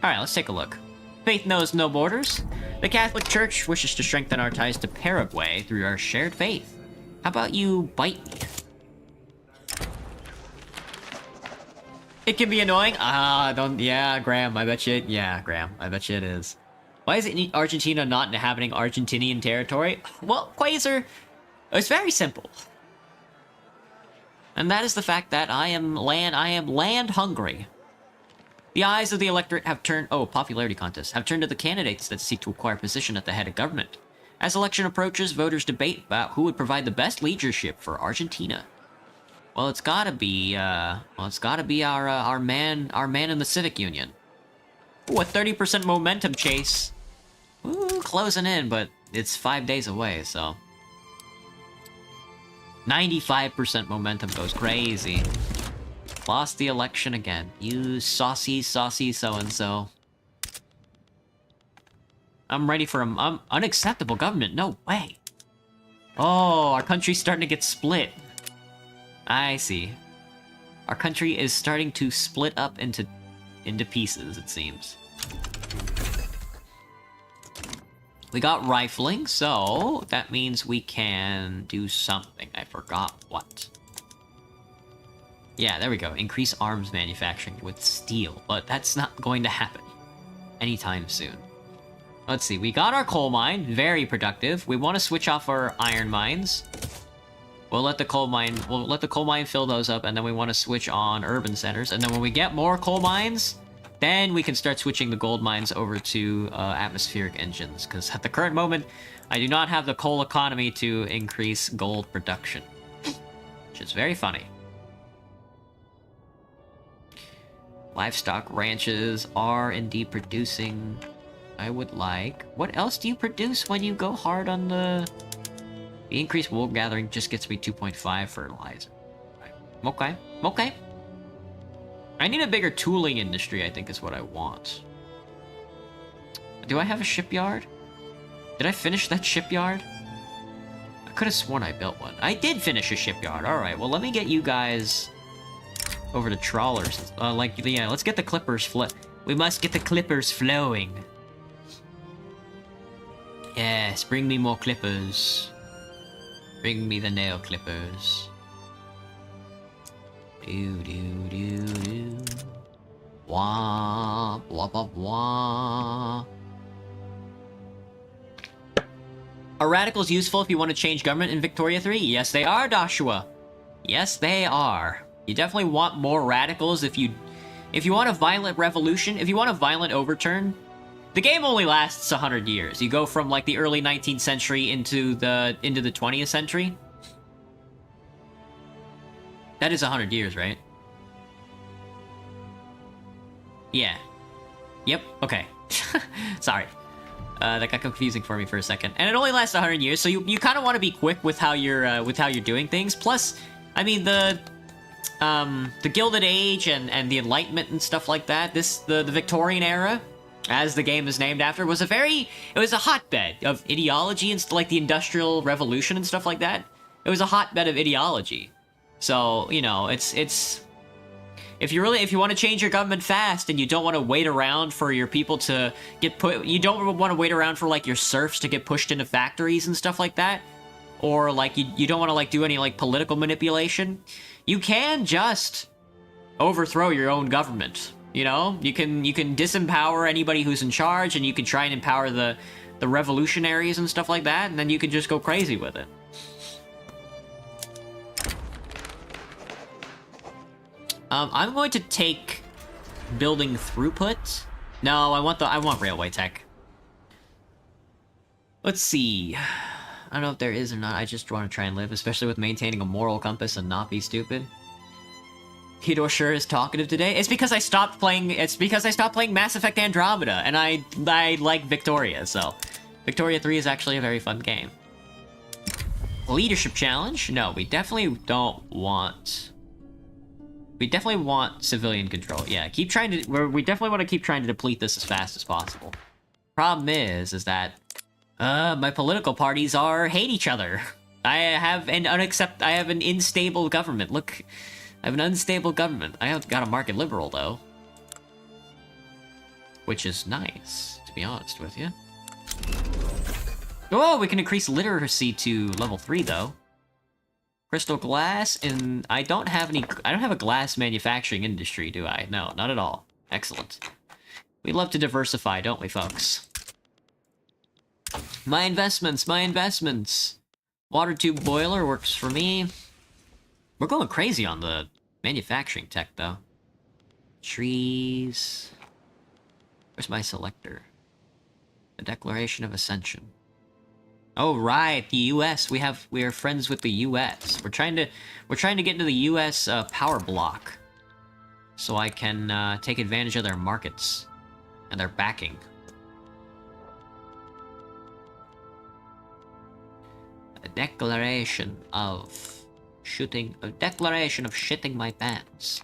Alright, let's take a look. Faith knows no borders. The Catholic Church wishes to strengthen our ties to Paraguay through our shared faith. How about you bite me? It can be annoying. Yeah, Graham, I bet you. Yeah, Graham, I bet you it is. Why is Argentina not inhabiting Argentinian territory? Well, Quasar, it's very simple. And that is the fact that I am land hungry. The eyes of the electorate have turned... Oh, popularity contests. Have turned to the candidates that seek to acquire position at the head of government. As election approaches, voters debate about who would provide the best leadership for Argentina. Well, it's gotta be, our man in the Civic Union. Ooh, a 30% momentum chase. Ooh, closing in, but it's 5 days away, so... 95% momentum goes crazy. Lost the election again. You saucy so-and-so. I'm ready for unacceptable government. No way. Oh, our country's starting to get split. I see. Our country is starting to split up into pieces, it seems. We got rifling, so that means we can do something. I forgot what. Yeah, there we go. Increase arms manufacturing with steel, but that's not going to happen anytime soon. Let's see, we got our coal mine, very productive. We want to switch off our iron mines. We'll let the coal mine fill those up, and then we want to switch on urban centers. And then when we get more coal mines, then we can start switching the gold mines over to atmospheric engines. Because at the current moment, I do not have the coal economy to increase gold production. Which is very funny. Livestock ranches are indeed producing. I would like... What else do you produce when you go hard on the... The increased wool gathering just gets me 2.5 fertilizer. Okay, okay. I need a bigger tooling industry, I think is what I want. Do I have a shipyard? Did I finish that shipyard? I could have sworn I built one. I did finish a shipyard. Alright, well let me get you guys over to trawlers. Yeah, let's get the clippers we must get the clippers flowing. Yes, bring me more clippers. Bring me the nail clippers. Do. Wah, wah, wah, wah. Are radicals useful if you want to change government in Victoria 3? Yes, they are, Joshua. Yes, they are. You definitely want more radicals if you want a violent revolution, if you want a violent overturn. The game only lasts 100 years. You go from like the early 19th century into the 20th century. That is 100 years, right? Yeah. Yep. Okay. Sorry. That got confusing for me for a second. And it only lasts 100 years, so you kind of want to be quick with how you're doing things. Plus, I mean the Gilded Age and the Enlightenment and stuff like that. The Victorian era, as the game is named after, was it was a hotbed of ideology and like the Industrial Revolution and stuff like that. It was a hotbed of ideology. So, you know, it's if you want to change your government fast and you don't want to wait around for your people to get you don't want to wait around for like your serfs to get pushed into factories and stuff like that, or like you don't want to like do any like political manipulation, you can just overthrow your own government. You know, you can disempower anybody who's in charge, and you can try and empower the revolutionaries and stuff like that, and then you can just go crazy with it. I'm going to take building throughput. No, I want railway tech. Let's see. I don't know if there is or not. I just want to try and live, especially with maintaining a moral compass and not be stupid. Hidor sure is talkative today. It's because I stopped playing. It's because I stopped playing Mass Effect Andromeda, and I like Victoria. So, Victoria 3 is actually a very fun game. Leadership challenge? No, we definitely don't want. We definitely want civilian control. Yeah, we definitely want to keep trying to deplete this as fast as possible. Problem is that my political parties hate each other. I have an unstable government. Look, I have an unstable government. I have got a market liberal though, which is nice, to be honest with you. Oh, we can increase literacy to level 3 though. Crystal glass, and I don't have a glass manufacturing industry, do I? No, not at all. Excellent. We love to diversify, don't we, folks? My investments, my investments. Water tube boiler works for me. We're going crazy on the manufacturing tech, though. Trees. Where's my selector? The Declaration of Ascension. Oh right, the U.S. We are friends with the U.S. We're trying to get into the U.S. Power block, so I can take advantage of their markets and their backing. A declaration of shitting my pants.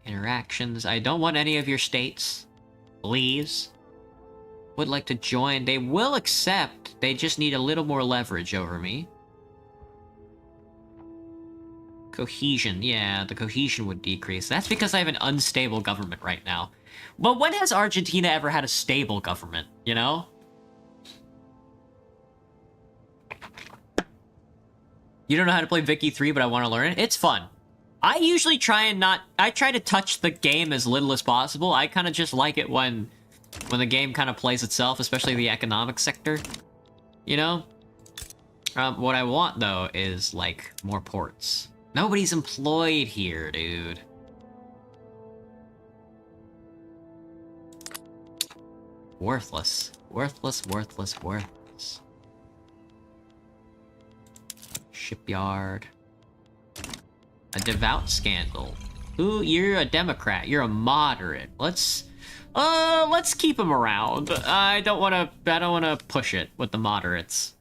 Interactions. I don't want any of your states. Please. Would like to join. They will accept. They just need a little more leverage over me. Cohesion. Yeah, the cohesion would decrease. That's because I have an unstable government right now. But when has Argentina ever had a stable government, you know? You don't know how to play Vicky 3, but I want to learn it? It's fun. I usually try to touch the game as little as possible. I kind of just like it when the game kind of plays itself, especially the economic sector. You know? What I want, though, is, like, more ports. Nobody's employed here, dude. Worthless. Worthless, worthless, worthless. Shipyard. A devout scandal. Ooh, you're a Democrat. You're a moderate. Let's keep him around. I don't wanna push it with the moderates.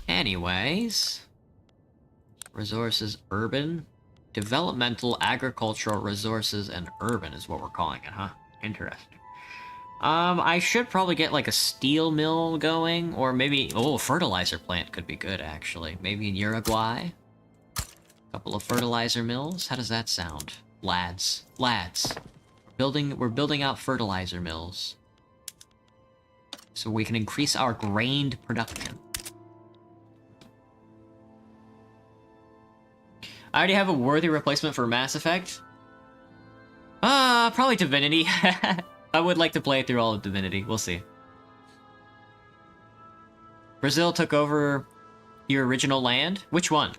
Anyways. Resources, urban. Developmental, agricultural, resources, and urban is what we're calling it, huh? Interesting. I should probably get, like, a steel mill going, or maybe... Oh, a fertilizer plant could be good, actually. Maybe in Uruguay? A couple of fertilizer mills? How does that sound? Lads. Lads. We're building out fertilizer mills. So we can increase our grain production. I already have a worthy replacement for Mass Effect. Probably Divinity. I would like to play through all of Divinity. We'll see. Brazil took over your original land? Which one?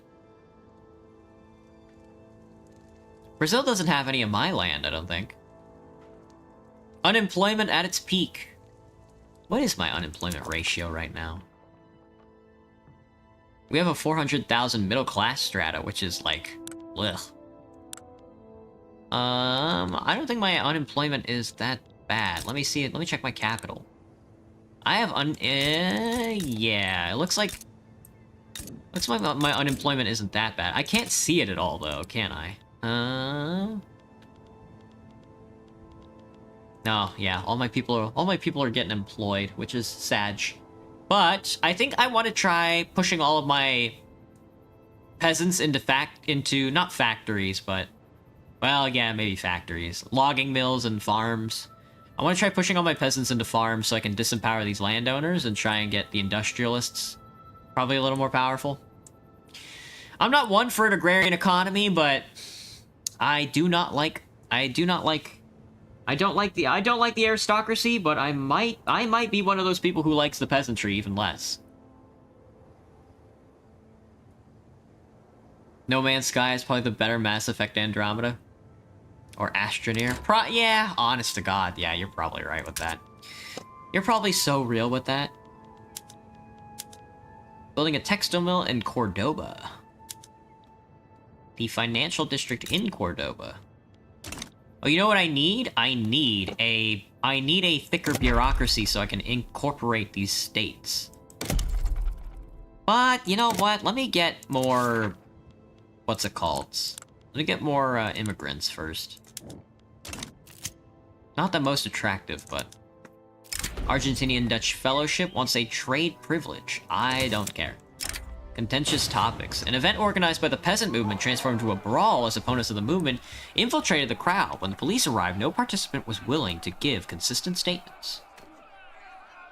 Brazil doesn't have any of my land, I don't think. Unemployment at its peak. What is my unemployment ratio right now? We have a 400,000 middle class strata, which is like, ugh. I don't think my unemployment is that bad. Let me see it. Let me check my capital. I have yeah, it looks like my unemployment isn't that bad. I can't see it at all though, can I? No, yeah, all my people are getting employed, which is sad. But I think I want to try pushing all of my peasants into not factories, but well, yeah, maybe factories, logging mills and farms. I want to try pushing all my peasants into farms so I can disempower these landowners and try and get the industrialists probably a little more powerful. I'm not one for an agrarian economy, but I don't like the aristocracy, but I might be one of those people who likes the peasantry even less. No Man's Sky is probably the better Mass Effect Andromeda. Or Astroneer. Yeah, honest to God, yeah, you're probably right with that. You're probably so real with that. Building a textile mill in Cordoba. The financial district in Cordoba. Oh, you know what I need? I need a thicker bureaucracy so I can incorporate these states. But, you know what? Let me get more... What's it called? Let me get more immigrants first. Not the most attractive, but... Argentinian Dutch Fellowship wants a trade privilege. I don't care. Contentious topics. An event organized by the peasant movement transformed into a brawl as opponents of the movement infiltrated the crowd. When the police arrived, no participant was willing to give consistent statements.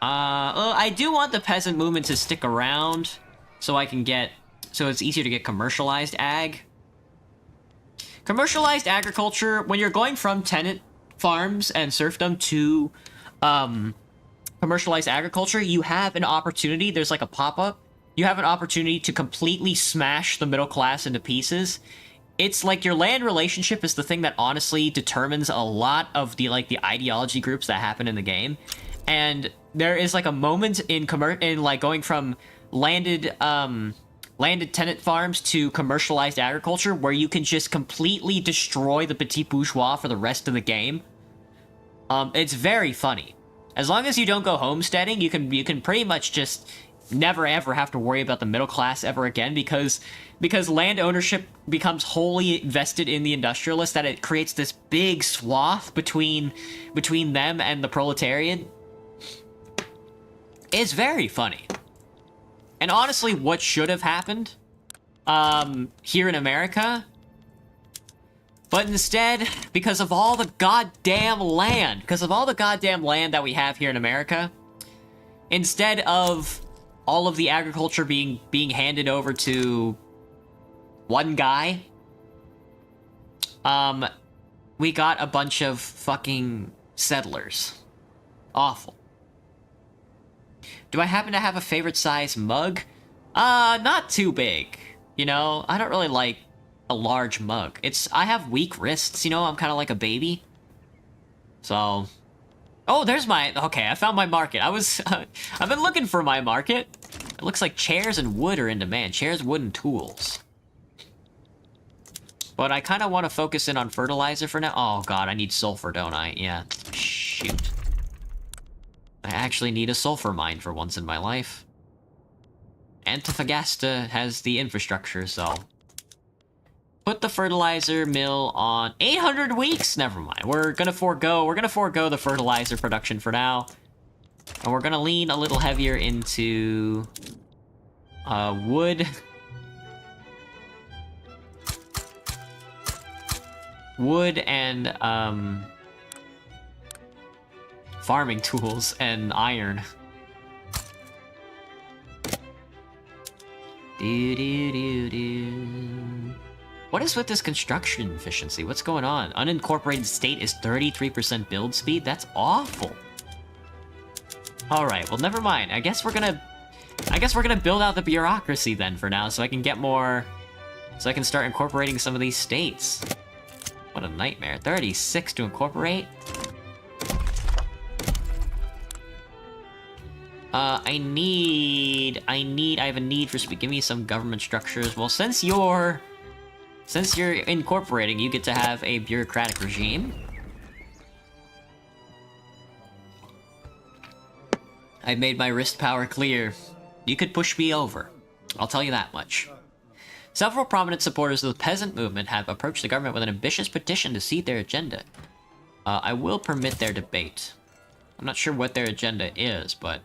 I do want the peasant movement to stick around so I can get... So it's easier to get commercialized ag. Commercialized agriculture, when you're going from tenant farms and serfdom to commercialized agriculture, you have an opportunity. There's like a pop-up. You have an opportunity to completely smash the middle class into pieces. It's like your land relationship is the thing that honestly determines a lot of the ideology groups that happen in the game. And there is like a moment in like going from landed tenant farms to commercialized agriculture where you can just completely destroy the petit bourgeois for the rest of the game. It's very funny. As long as you don't go homesteading, you can pretty much just never ever have to worry about the middle class ever again, because land ownership becomes wholly vested in the industrialists, that it creates this big swath between them and the proletariat. It's very funny. And honestly, what should have happened here in America, but instead, because of all the goddamn land that we have here in America, instead of all of the agriculture being handed over to one guy, we got a bunch of fucking settlers. Awful. Do I happen to have a favorite size mug? Not too big. You know, I don't really like a large mug. I have weak wrists, you know, I'm kind of like a baby. So... Oh, there's my... Okay, I found my market. I've been looking for my market. It looks like chairs and wood are in demand. Chairs, wood, and tools. But I kind of want to focus in on fertilizer for now. Oh, God, I need sulfur, don't I? Yeah, shoot. I actually need a sulfur mine for once in my life. Antofagasta has the infrastructure, so... Put the fertilizer mill on 800 weeks. Never mind. We're gonna forego the fertilizer production for now, and we're gonna lean a little heavier into wood. Wood and farming tools and iron. What is with this construction efficiency? What's going on? Unincorporated state is 33% build speed? That's awful. Alright, well never mind. I guess we're gonna build out the bureaucracy then for now, so I can get more... So I can start incorporating some of these states. What a nightmare. 36 to incorporate? I have a need for... Give me some government structures. Well, since you're incorporating, you get to have a bureaucratic regime. I've made my wrist power clear. You could push me over. I'll tell you that much. Several prominent supporters of the peasant movement have approached the government with an ambitious petition to cede their agenda. I will permit their debate. I'm not sure what their agenda is, but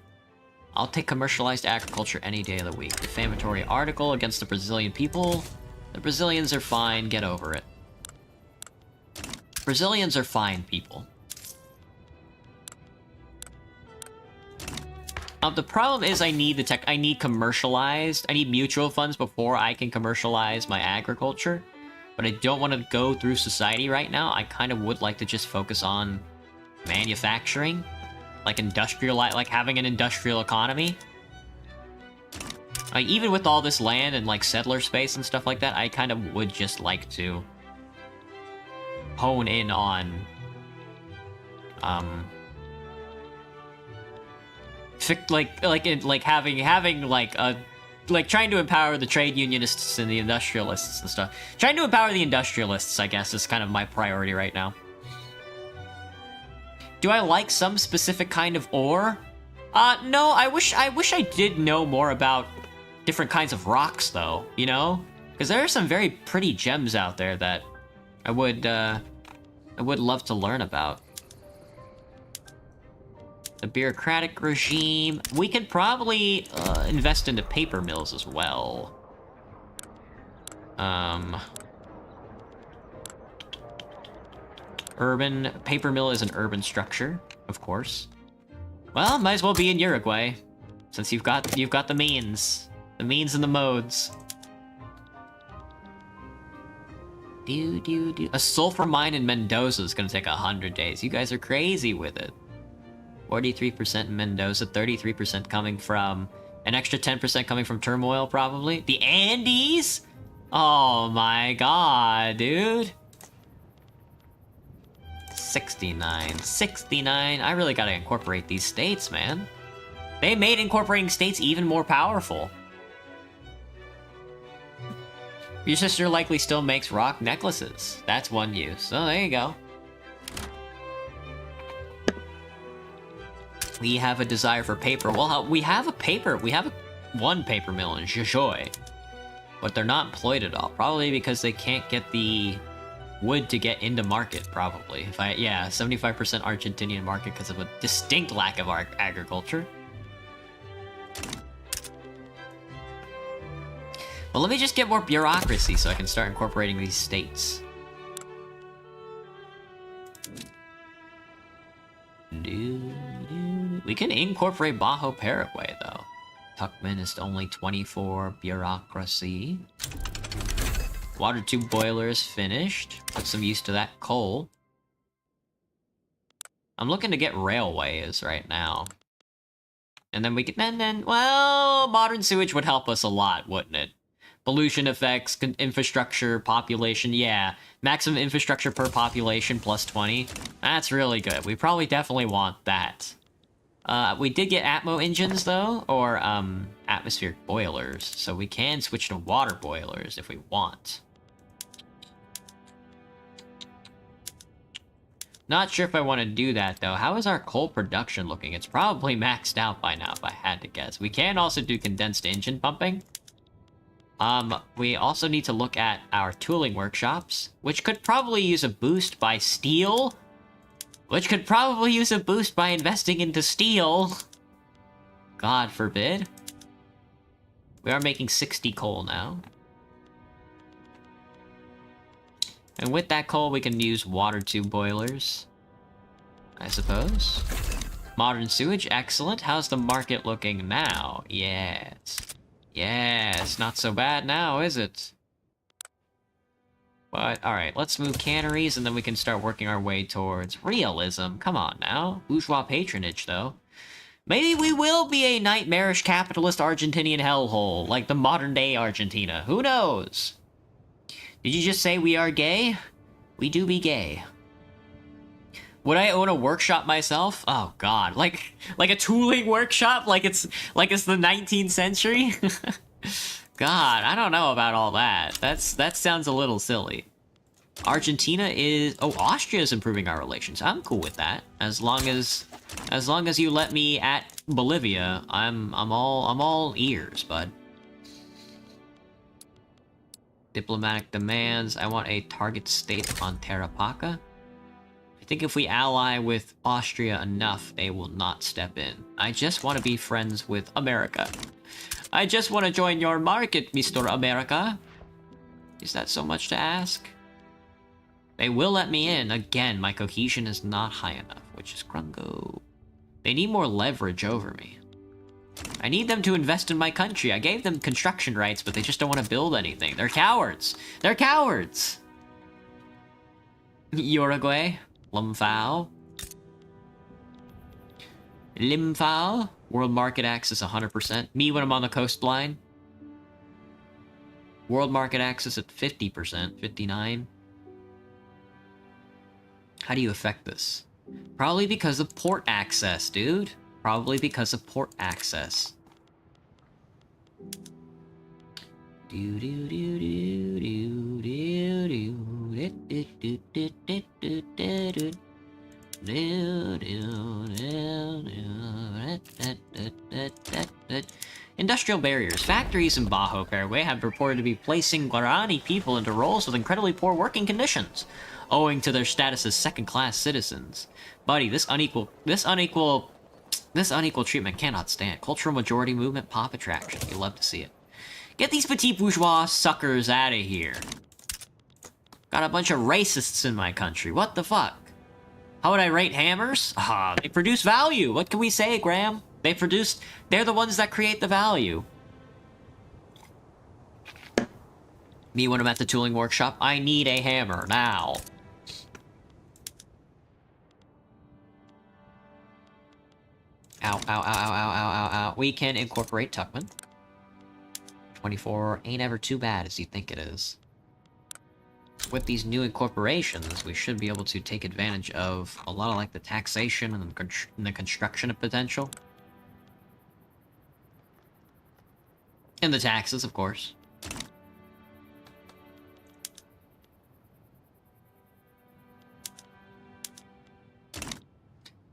I'll take commercialized agriculture any day of the week. Defamatory article against the Brazilian people. The Brazilians are fine, get over it. Brazilians are fine people. The problem is I need mutual funds before I can commercialize my agriculture. But I don't want to go through society right now. I kind of would like to just focus on manufacturing. Like having an industrial economy. Like, even with all this land and, like, settler space and stuff like that, I kind of would just like to hone in on, trying to empower the trade unionists and the industrialists and stuff. Trying to empower the industrialists, I guess, is kind of my priority right now. Do I like some specific kind of ore? No, I wish I did know more about different kinds of rocks, though, you know? Because there are some very pretty gems out there that I would love to learn about. The bureaucratic regime. We could probably invest into paper mills as well. Urban paper mill is an urban structure, of course. Well, might as well be in Uruguay, since you've got the means and the modes. A sulfur mine in Mendoza is gonna take 100 days. You guys are crazy with it. 43% in Mendoza, 33% coming from an extra 10% coming from turmoil, probably. The Andes? Oh my god, dude. 69. I really gotta incorporate these states, man. They made incorporating states even more powerful. Your sister likely still makes rock necklaces. That's one use. So there you go. We have a desire for paper. Well, we have one paper mill in Jujuy, but they're not employed at all. Probably because they can't get the wood to get into market, probably. 75% Argentinian market because of a distinct lack of agriculture. But let me just get more bureaucracy so I can start incorporating these states. We can incorporate Bajo Paraguay, though. Tuckman is only 24 bureaucracy. Water tube boiler is finished. Put some use to that coal. I'm looking to get railways right now. And then we can, well, modern sewage would help us a lot, wouldn't it? Pollution effects, infrastructure, population, yeah. Maximum infrastructure per population plus 20. That's really good. We probably definitely want that. We did get Atmo engines, though, or, atmospheric boilers. So we can switch to water boilers if we want. Not sure if I want to do that, though. How is our coal production looking? It's probably maxed out by now, if I had to guess. We can also do condensed engine pumping. We also need to look at our tooling workshops, which could probably use a boost by steel. Which could probably use a boost by investing into steel. God forbid. We are making 60 coal now. And with that coal, we can use water tube boilers, I suppose. Modern sewage, excellent. How's the market looking now? Yes. Yes, not so bad now, is it? But, alright, let's move canneries, and then we can start working our way towards realism. Come on now. Bourgeois patronage, though. Maybe we will be a nightmarish capitalist Argentinian hellhole, like the modern-day Argentina. Who knows? Did you just say we are gay? We do be gay. Would I own a workshop myself? Oh god, like a tooling workshop? Like it's the 19th century? God, I don't know about all that. That sounds a little silly. Argentina is... Oh, Austria is improving our relations. I'm cool with that. As long as you let me at Bolivia, I'm all ears, bud. Diplomatic demands. I want a target state on Tarapaca. I think if we ally with Austria enough, they will not step in. I just want to be friends with America. I just want to join your market, Mr. America. Is that so much to ask? They will let me in. Again, my cohesion is not high enough, which is Grungo. They need more leverage over me. I need them to invest in my country. I gave them construction rights, but they just don't want to build anything. They're cowards. They're cowards! Uruguay. Limfao. Limfao. World market access 100%. Me when I'm on the coastline. World market access at 50%. 59. How do you affect this? Probably because of port access, dude. Probably because of port access. Industrial barriers. Factories in Bajo Paraguay have reported to be placing Guarani people into roles with incredibly poor working conditions, owing to their status as second-class citizens. Buddy, this unequal treatment cannot stand. Cultural majority movement, pop attraction. You love to see it. Get these petit bourgeois suckers out of here. Got a bunch of racists in my country. What the fuck? How would I rate hammers? Ah, they produce value. What can we say, Graham? They're the ones that create the value. Me when I'm at the tooling workshop, I need a hammer now. Ow, ow, ow, ow, ow, ow, ow, ow. We can incorporate Tuckman. 24 ain't ever too bad as you think it is. With these new incorporations, we should be able to take advantage of a lot of like the taxation and the construction potential. And the taxes, of course.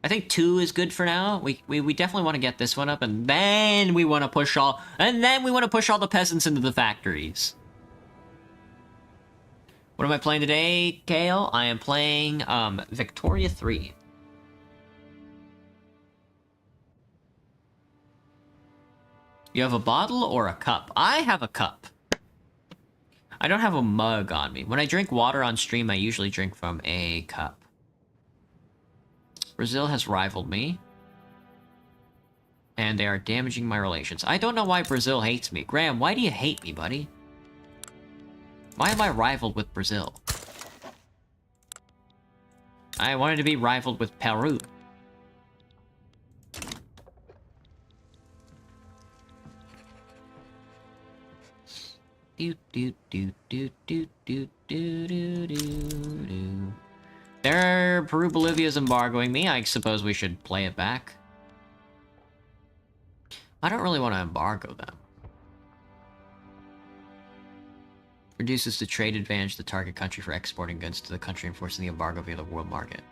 I think 2 is good for now. We definitely want to get this one up, and then we want to push all the peasants into the factories. What am I playing today, Kale? I am playing Victoria 3. You have a bottle or a cup? I have a cup. I don't have a mug on me. When I drink water on stream, I usually drink from a cup. Brazil has rivaled me. And they are damaging my relations. I don't know why Brazil hates me. Graham, why do you hate me, buddy? Why am I rivaled with Brazil? I wanted to be rivaled with Peru. Do do do do do do do do do. Peru, Bolivia's embargoing me. I suppose we should play it back. I don't really want to embargo them. Reduces the trade advantage of the target country for exporting goods to the country, enforcing the embargo via the world market.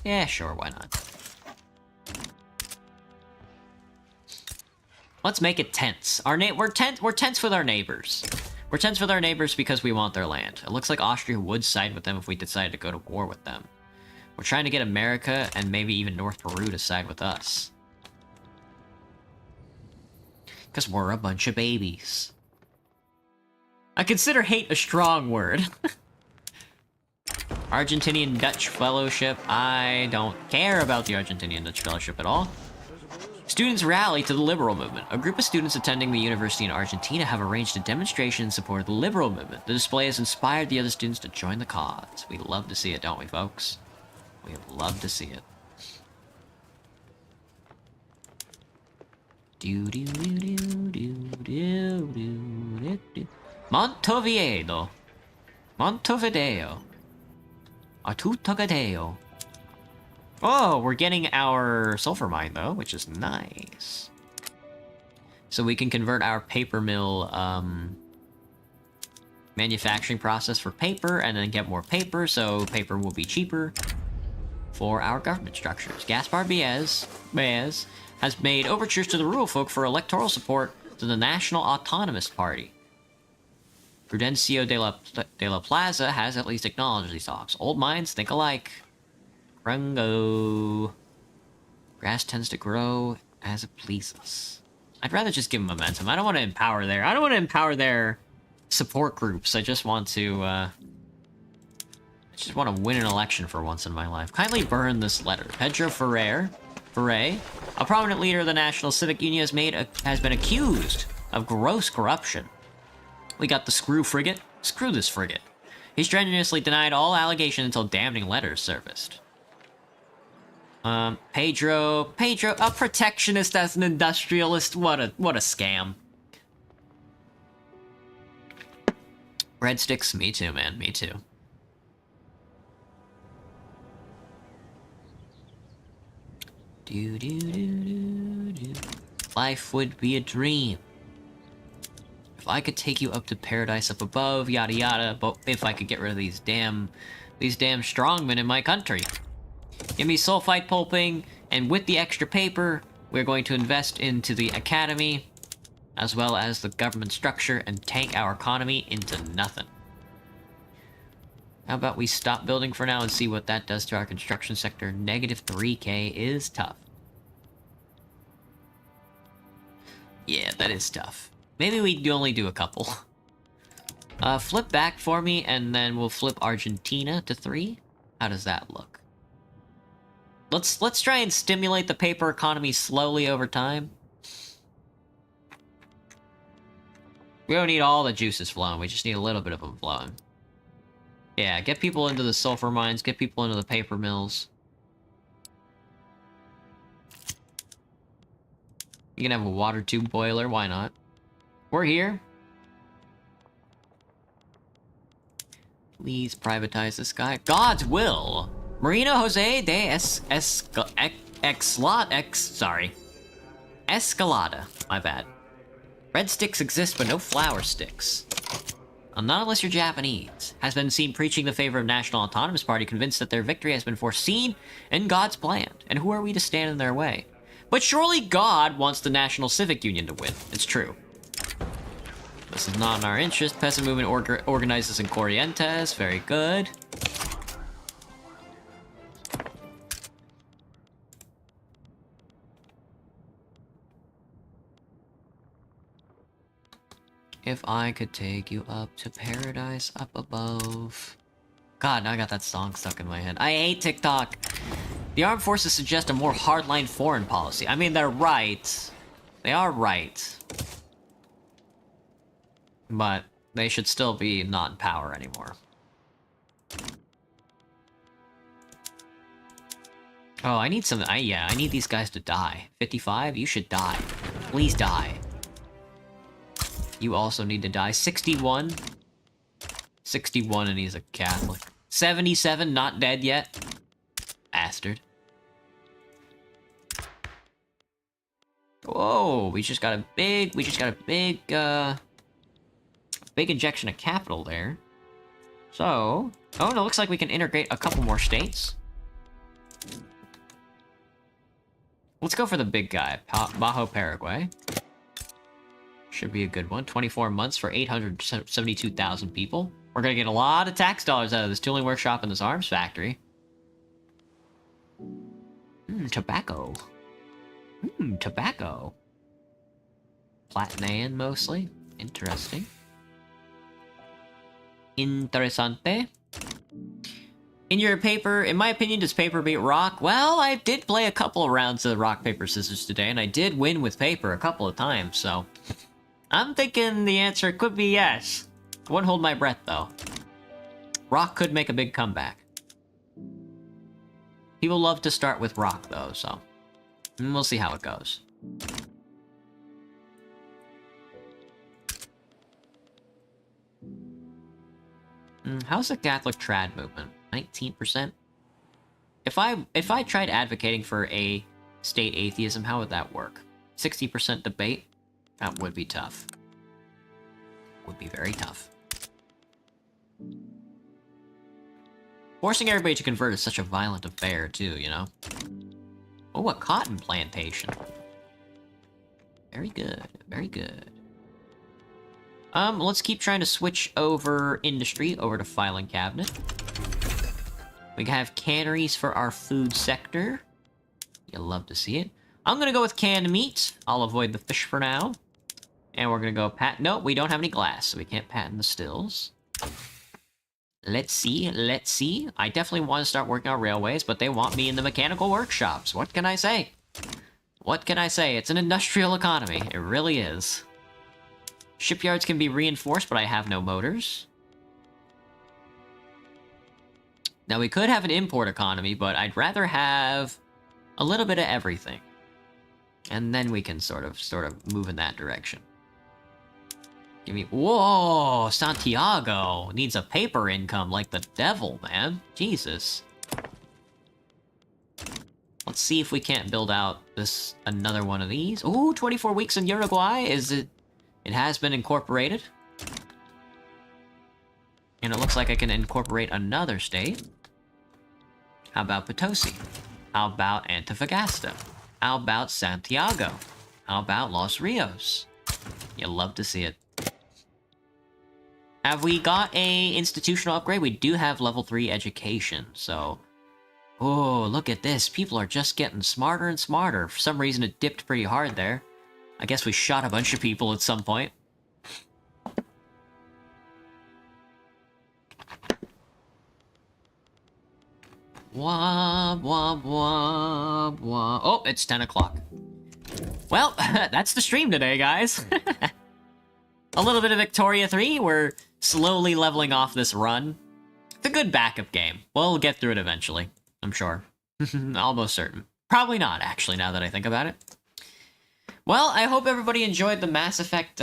Yeah, sure, why not? Let's make it tense. We're tense with our neighbors. We're tense with our neighbors because we want their land. It looks like Austria would side with them if we decided to go to war with them. We're trying to get America and maybe even North Peru to side with us. Because we're a bunch of babies. I consider hate a strong word. Argentinian Dutch Fellowship. I don't care about the Argentinian Dutch Fellowship at all. Students rally to the liberal movement. A group of students attending the university in Argentina have arranged a demonstration in support of the liberal movement. The display has inspired the other students to join the cause. We love to see it, don't we, folks? We love to see it. Montevideo. Atutogadeo. Oh, we're getting our sulfur mine, though, which is nice. So we can convert our paper mill, manufacturing process for paper, and then get more paper, so paper will be cheaper for our government structures. Gaspar Baez has made overtures to the rural folk for electoral support to the National Autonomous Party. Prudencio de la Plaza has at least acknowledged these talks. Old minds think alike. Rungo. Grass tends to grow as it pleases. I'd rather just give them momentum. I don't want to empower their support groups. I just want to, win an election for once in my life. Kindly burn this letter. Pedro Ferrer, a prominent leader of the National Civic Union, has been accused of gross corruption. We got the Screw frigate. Screw this frigate. He strenuously denied all allegations until damning letters surfaced. Pedro, a protectionist as an industrialist. What a scam. Breadsticks, me too, man, me too. Life would be a dream. If I could take you up to paradise up above, yada yada, but if I could get rid of these damn strongmen in my country. Give me sulfite pulping, and with the extra paper, we're going to invest into the academy, as well as the government structure, and tank our economy into nothing. How about we stop building for now and see what that does to our construction sector? Negative 3K is tough. Yeah, that is tough. Maybe we only do a couple. Flip back for me, and then we'll flip Argentina to 3. How does that look? Let's try and stimulate the paper economy slowly over time. We don't need all the juices flowing, we just need a little bit of them flowing. Yeah, get people into the sulfur mines, get people into the paper mills. You can have a water tube boiler, why not? We're here. Please privatize this guy. God's will! Marino Jose de Escalada. My bad. Red sticks exist, but no flower sticks. Not unless you're Japanese. Has been seen preaching the favor of National Autonomous Party, convinced that their victory has been foreseen and God's planned. And who are we to stand in their way? But surely God wants the National Civic Union to win. It's true. This is not in our interest. Peasant movement organizes in Corrientes. Very good. If I could take you up to paradise up above. God, now I got that song stuck in my head. I hate TikTok. The armed forces suggest a more hardline foreign policy. I mean, they're right. They are right. But they should still be not in power anymore. Oh, I need some... yeah, I need these guys to die. 55? You should die. Please die. You also need to die. 61. 61 and he's a Catholic. 77, not dead yet. Bastard. Whoa, we just got a big injection of capital there. So, oh no, looks like we can integrate a couple more states. Let's go for the big guy, Bajo Paraguay. Should be a good one. 24 months for 872,000 people. We're gonna get a lot of tax dollars out of this tooling workshop and this arms factory. Tobacco. Tobacco. Platinan, mostly. Interesting. Interessante. In my opinion, does paper beat rock? Well, I did play a couple of rounds of rock, paper, scissors today, and I did win with paper a couple of times, so... I'm thinking the answer could be yes. I wouldn't hold my breath, though. Rock could make a big comeback. People love to start with rock, though, so... we'll see how it goes. How's the Catholic trad movement? 19%? If I tried advocating for a state atheism, how would that work? 60% debate? That would be tough. Would be very tough. Forcing everybody to convert is such a violent affair, too, you know? Oh, a cotton plantation. Very good, very good. Let's keep trying to switch over industry over to filing cabinet. We have canneries for our food sector. You'll love to see it. I'm gonna go with canned meat. I'll avoid the fish for now. And we're gonna go patent... Nope, we don't have any glass, so we can't patent the stills. Let's see, let's see. I definitely want to start working on railways, but they want me in the mechanical workshops. What can I say? What can I say? It's an industrial economy. It really is. Shipyards can be reinforced, but I have no motors. Now, we could have an import economy, but I'd rather have a little bit of everything. And then we can sort of move in that direction. Give me... Whoa! Santiago needs a paper income like the devil, man. Jesus. Let's see if we can't build out another one of these. Ooh, 24 weeks in Uruguay. It has been incorporated. And it looks like I can incorporate another state. How about Potosi? How about Antofagasta? How about Santiago? How about Los Rios? You'll love to see it. Have we got a institutional upgrade? We do have level 3 education, so... Oh, look at this. People are just getting smarter and smarter. For some reason, it dipped pretty hard there. I guess we shot a bunch of people at some point. Womp, womp, womp, womp. Oh, it's 10 o'clock. Well, that's the stream today, guys. A little bit of Victoria 3. We're slowly leveling off this run. It's a good backup game. We'll get through it eventually, I'm sure. Almost certain. Probably not, actually, now that I think about it. Well, I hope everybody enjoyed the Mass Effect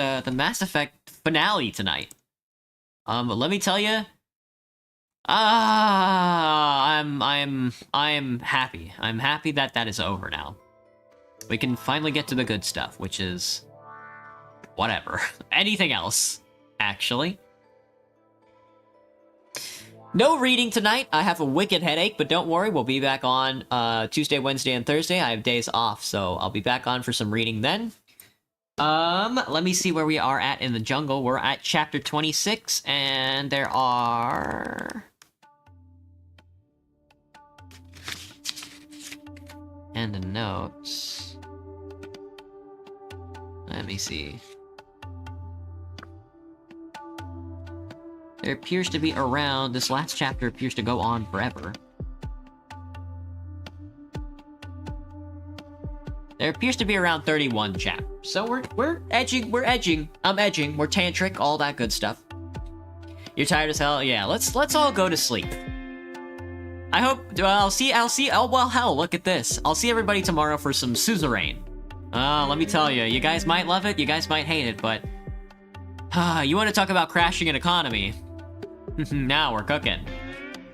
finale tonight. Let me tell you, I'm happy. I'm happy that that is over now. We can finally get to the good stuff, which is whatever. Anything else, actually. No reading tonight. I have a wicked headache, but don't worry, we'll be back on Tuesday, Wednesday, and Thursday. I have days off, so I'll be back on for some reading then. Let me see where we are at in the jungle. We're at chapter 26, and there are... And the notes. Let me see. There appears to be around... This last chapter appears to go on forever. There appears to be around 31 chapters. So we're edging. I'm edging. We're tantric, all that good stuff. You're tired as hell? Yeah, let's all go to sleep. I hope... I'll see... Oh, well, hell, look at this. I'll see everybody tomorrow for some suzerain. Let me tell you, you guys might love it, you guys might hate it, but... you want to talk about crashing an economy? Now we're cooking.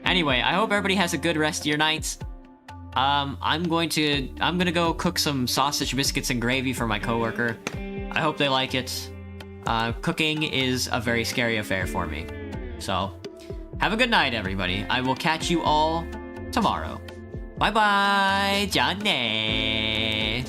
Anyway, I hope everybody has a good rest of your nights. I'm gonna go cook some sausage biscuits and gravy for my coworker. I hope they like it. Cooking is a very scary affair for me. So, have a good night, everybody. I will catch you all tomorrow. Bye-bye, Johnny.